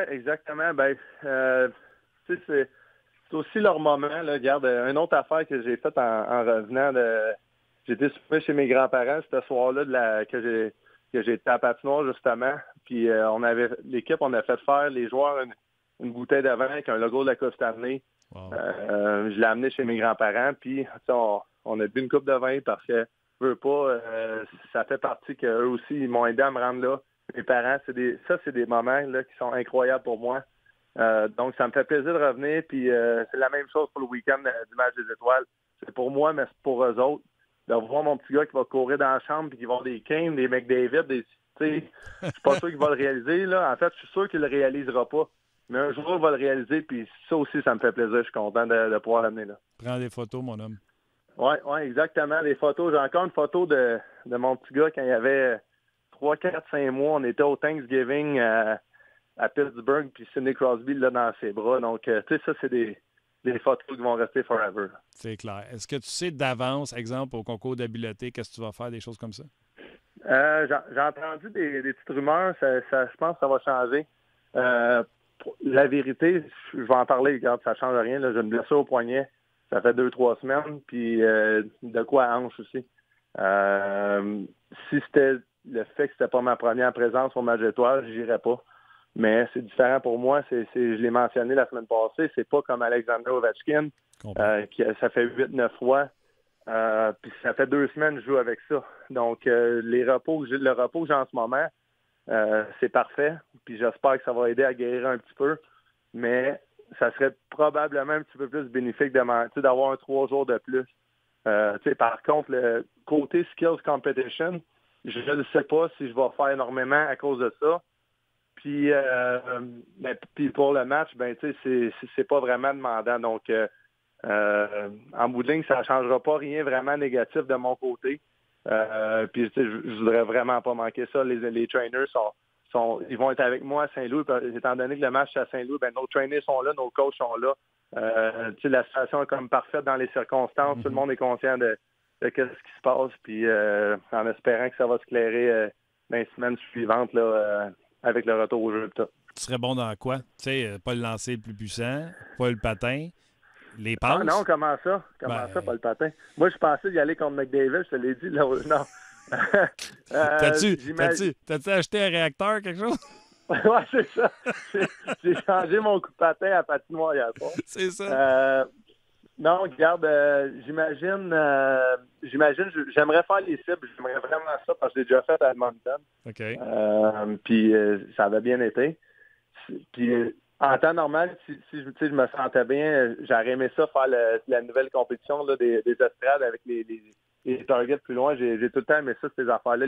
F: exactement. Ben, tu sais, c'est aussi leur moment. Là. Regarde, une autre affaire que j'ai faite en revenant j'étais souper chez mes grands-parents ce soir-là que j'étais à patinoire, justement. Puis l'équipe, on a fait faire les joueurs une bouteille de vin avec un logo de la Coupe Stanley. Wow. Je l'ai amené chez mes grands-parents, puis on a bu une coupe de vin parce que ça fait partie qu'eux aussi, ils m'ont aidé à me rendre là. Mes parents, c'est des moments là, qui sont incroyables pour moi. Donc, ça me fait plaisir de revenir. Puis, c'est la même chose pour le week-end du match des étoiles. C'est pour moi, mais c'est pour eux autres. De voir mon petit gars qui va courir dans la chambre puis qui va avoir des Kane, des McDavid, je suis pas sûr qu'il va le réaliser. Là. En fait, je suis sûr qu'il le réalisera pas. Mais un jour, il va le réaliser. Puis ça aussi, ça me fait plaisir. Je suis content de pouvoir l'amener là.
G: Prends des photos, mon homme.
F: Oui, exactement. Les photos. J'ai encore une photo de mon petit gars quand il avait 3, 4, 5 mois. On était au Thanksgiving à Pittsburgh, puis Sidney Crosby là dans ses bras. Donc, tu sais, ça, c'est des photos qui vont rester forever.
G: C'est clair. Est-ce que tu sais d'avance, exemple, au concours d'habileté, qu'est-ce que tu vas faire, des choses comme ça?
F: J'ai entendu des petites rumeurs. Je pense que ça va changer. La vérité, je vais en parler. Regarde, ça ne change rien. Là. J'ai une blessure au poignet. Ça fait 2-3 semaines. Puis, de quoi à hanche aussi. Si c'était le fait que c'était pas ma première présence au match étoile, j'irais pas. Mais c'est différent pour moi. Je l'ai mentionné la semaine passée. C'est pas comme Alexander Ovechkin, ça fait 8-9 fois. Puis ça fait 2 semaines que je joue avec ça. Donc, le repos que j'ai en ce moment, c'est parfait. Puis j'espère que ça va aider à guérir un petit peu. Mais ça serait probablement un petit peu plus bénéfique d'avoir 3 jours de plus. Par contre, le côté skills competition, je ne sais pas si je vais faire énormément à cause de ça. Puis, puis pour le match, c'est pas vraiment demandant. Donc, en bout de ligne, ça ne changera pas rien vraiment négatif de mon côté. Puis, je voudrais vraiment pas manquer ça. Les trainers ils vont être avec moi à Saint-Louis. Étant donné que le match est à Saint-Louis, nos trainers sont là, nos coachs sont là. La situation est comme parfaite dans les circonstances. Tout le monde est conscient de ce qui se passe. Puis, en espérant que ça va se clairer dans les semaines suivantes, là, avec le retour au jeu.
G: Tu serais bon dans quoi? Tu sais, pas le lancer le plus puissant, pas le patin, les passes?
F: Ah non, comment ça? Ça, pas le patin? Moi, je pensais y aller contre McDavid, je te l'ai dit. Là, non.
G: T'as-tu acheté un réacteur, quelque chose?
F: Oui, c'est ça. J'ai changé mon coup de patin à patinoire hier soir.
G: C'est ça.
F: Non, regarde, j'imagine, j'aimerais faire les cibles. J'aimerais vraiment ça parce que j'ai déjà fait à Edmonton.
G: OK.
F: Puis ça avait bien été. Puis en temps normal, si je me sentais bien, j'aurais aimé ça faire la nouvelle compétition là, des estrades avec les targets plus loin. J'ai tout le temps aimé ça, ces affaires-là,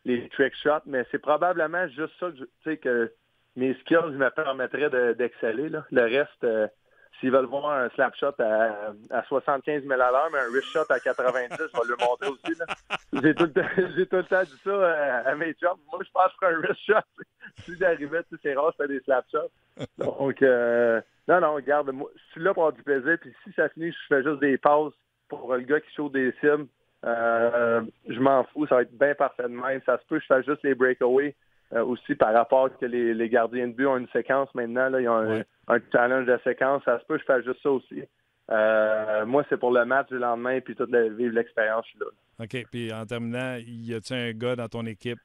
F: les trick shots. Mais c'est probablement juste ça que mes skills me permettraient d'exceller. Là. Le reste... s'ils veulent voir un slap shot à 75 000 à l'heure, mais un wrist shot à 90, je vais le montrer aussi. Là. J'ai tout le temps dit ça à mes chums. Moi, je pense qu'un wrist shot, si j'arrivais, c'est rare, je fais des slap shots. Donc, non, regarde, moi, je suis là pour avoir du plaisir, puis si ça finit, je fais juste des passes pour le gars qui shoot des cibles. Je m'en fous, ça va être bien parfait de même. Ça se peut, je fais juste les breakaways. Aussi par rapport que les gardiens de but ont une séquence maintenant, là, ils ont un challenge de séquence, ça se peut, je fais juste ça aussi. Moi, c'est pour le match du lendemain puis vivre l'expérience, je suis là.
G: OK, puis en terminant, y a-tu un gars dans ton équipe,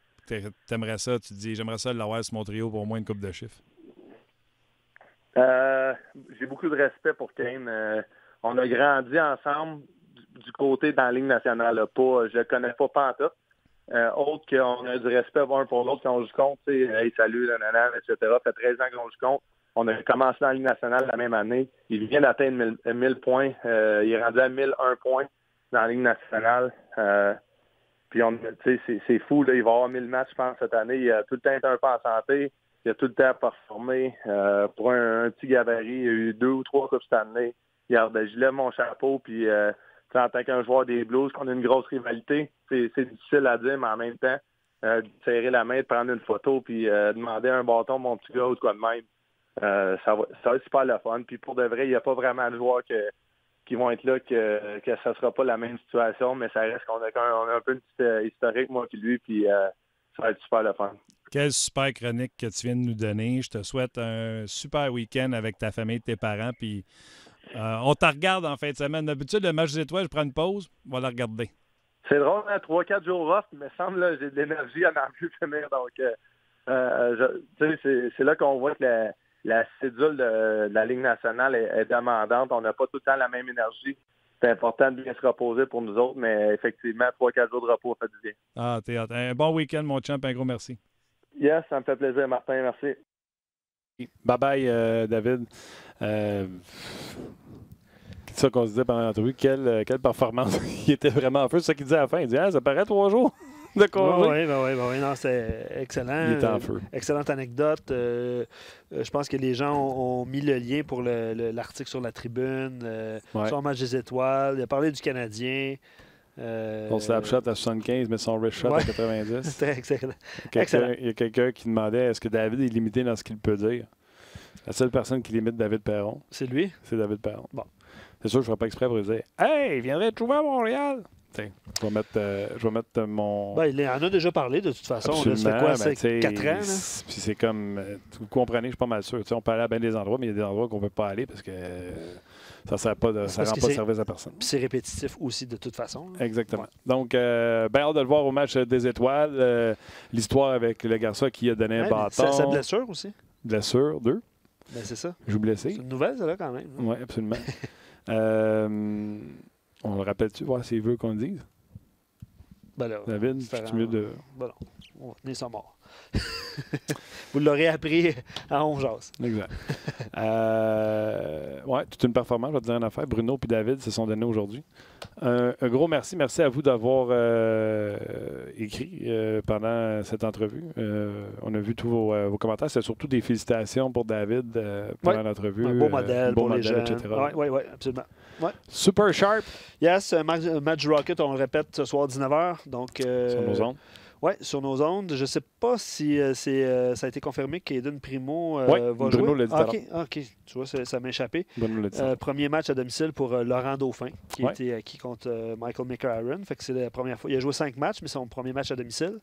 G: t'aimerais ça, tu te dis, j'aimerais ça l'avoir sur mon trio pour au moins une coupe de chiffres?
F: J'ai beaucoup de respect pour Kane. On a grandi ensemble du côté dans la Ligue nationale. Là, je le connais pas pantoute. Autre qu'on a du respect un pour l'autre quand on joue contre, tu sais, hey, salut, nanana, etc. Ça fait 13 ans qu'on joue contre. On a commencé dans la Ligue nationale la même année. Il vient d'atteindre 1000 points. Il est rendu à 1001 points dans la Ligue nationale. Puis, c'est fou, là, il va avoir 1000 matchs, je pense, cette année. Il a tout le temps été un peu en santé. Il a tout le temps performé. Pour un petit gabarit, il y a eu 2 ou 3 coupes cette année. Regarde, je lève mon chapeau, puis... en tant qu'un joueur des Blues, qu'on a une grosse rivalité, c'est difficile à dire, mais en même temps, de serrer la main, de prendre une photo, puis demander un bâton, mon petit gars, ou de quoi de même, ça va être super le fun. Puis pour de vrai, il n'y a pas vraiment de joueurs qui vont être là que ça ne sera pas la même situation, mais ça reste qu'on a un peu une petite historique, moi puis lui, puis ça va être super le fun.
G: Quelle super chronique que tu viens de nous donner. Je te souhaite un super week-end avec ta famille, tes parents, puis... on te regarde en fin de semaine. D'habitude, le match des étoiles, je prends une pause, on va le regarder.
F: C'est drôle, hein, 3-4 jours off, mais semble là, j'ai de l'énergie à n'en plus finir. Donc, c'est là qu'on voit que la cédule de la Ligue nationale est demandante. On n'a pas tout le temps la même énergie. C'est important de bien se reposer pour nous autres, mais effectivement, 3-4 jours de repos, ça fait du bien.
G: Ah, t'es hâte. Un bon week-end, mon champ. Un gros merci.
F: Yes, ça me fait plaisir, Martin. Merci.
A: Bye-bye, David. C'est ça qu'on se disait pendant l'entrevue. Quelle performance. Il était vraiment en feu. C'est ça qu'il disait à la fin. Il dit ça paraît 3 jours de congé.
B: Oui, non, c'est excellent.
A: Il était en feu.
B: Excellente anecdote. Je pense que les gens ont mis le lien pour l'article sur la tribune, son match des étoiles. Il a parlé du Canadien.
A: Son slapshot à 75, mais son wrist shot à 90.
B: C'était excellent.
A: Il y a quelqu'un qui demandait est-ce que David est limité dans ce qu'il peut dire. La seule personne qui limite David Perron.
B: C'est lui?
A: C'est David Perron.
B: Bon.
A: C'est sûr que je ne ferai pas exprès pour lui dire hey, il viendrait te trouver à Montréal. Tiens, je vais mettre mon.
B: Ben, il en a déjà parlé de toute façon.
A: Absolument,
B: ça fait quoi,
A: c'est
B: 4 ans?
A: Puis c'est comme. Vous comprenez, je suis pas mal sûr. On peut aller à bien des endroits, mais il y a des endroits qu'on ne peut pas aller parce que ça ne rend pas service à personne.
B: Puis c'est répétitif aussi de toute façon. Là.
A: Exactement. Ouais. Donc, bien hâte de le voir au match des étoiles. L'histoire avec le garçon qui a donné un bâton.
B: Sa blessure aussi.
A: Blessure, 2.
B: Ben, c'est ça.
A: Joue blessé.
B: C'est une nouvelle, ça, là, quand même.
A: Oui, absolument. On le rappelle-tu, voir s'il veut qu'on le dise?
B: Ben là,
A: David, c'est mieux de...
B: Ben non, on va tenir ça mort. Vous l'aurez appris à On Jase.
A: Exact. Oui, toute une performance, je vais te dire une affaire. Bruno et David se sont donnés aujourd'hui. Un gros merci. Merci à vous d'avoir écrit pendant cette entrevue. On a vu tous vos commentaires. C'est surtout des félicitations pour David pendant l'entrevue.
B: Un beau modèle pour les jeunes.
A: Etc.
B: Oui, absolument. Ouais.
A: Super sharp.
B: Yes, match Rocket, on le répète ce soir 19h. Donc,
A: sur nos ondes.
B: Oui, sur nos ondes. Je ne sais pas si ça a été confirmé qu'Aiden Primo va jouer.
A: Bruno l'a dit.
B: OK. Tu vois, ça m'a échappé.
A: Bruno l'a dit.
B: Premier match à domicile pour Laurent Dauphin, qui était acquis contre Michael McCarron. Fait que c'est la première fois. Il a joué 5 matchs, mais c'est son premier match à domicile.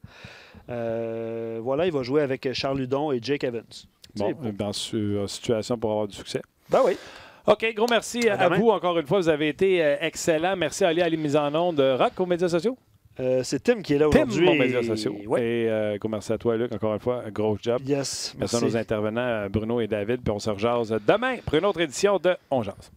B: Voilà, il va jouer avec Charles Hudon et Jake Evans.
A: Bon, dans situation pour avoir du succès.
B: Ben oui.
A: OK, gros merci à vous encore une fois. Vous avez été excellent. Merci à Ali à la mise en onde de Rock aux médias sociaux.
B: C'est Tim qui est là aujourd'hui.
A: Tim, aux médias sociaux. Et gros merci à toi, Luc, encore une fois. Gros job.
B: Yes.
A: Merci à nos intervenants, Bruno et David. Puis on se rejase demain pour une autre édition de On Jase.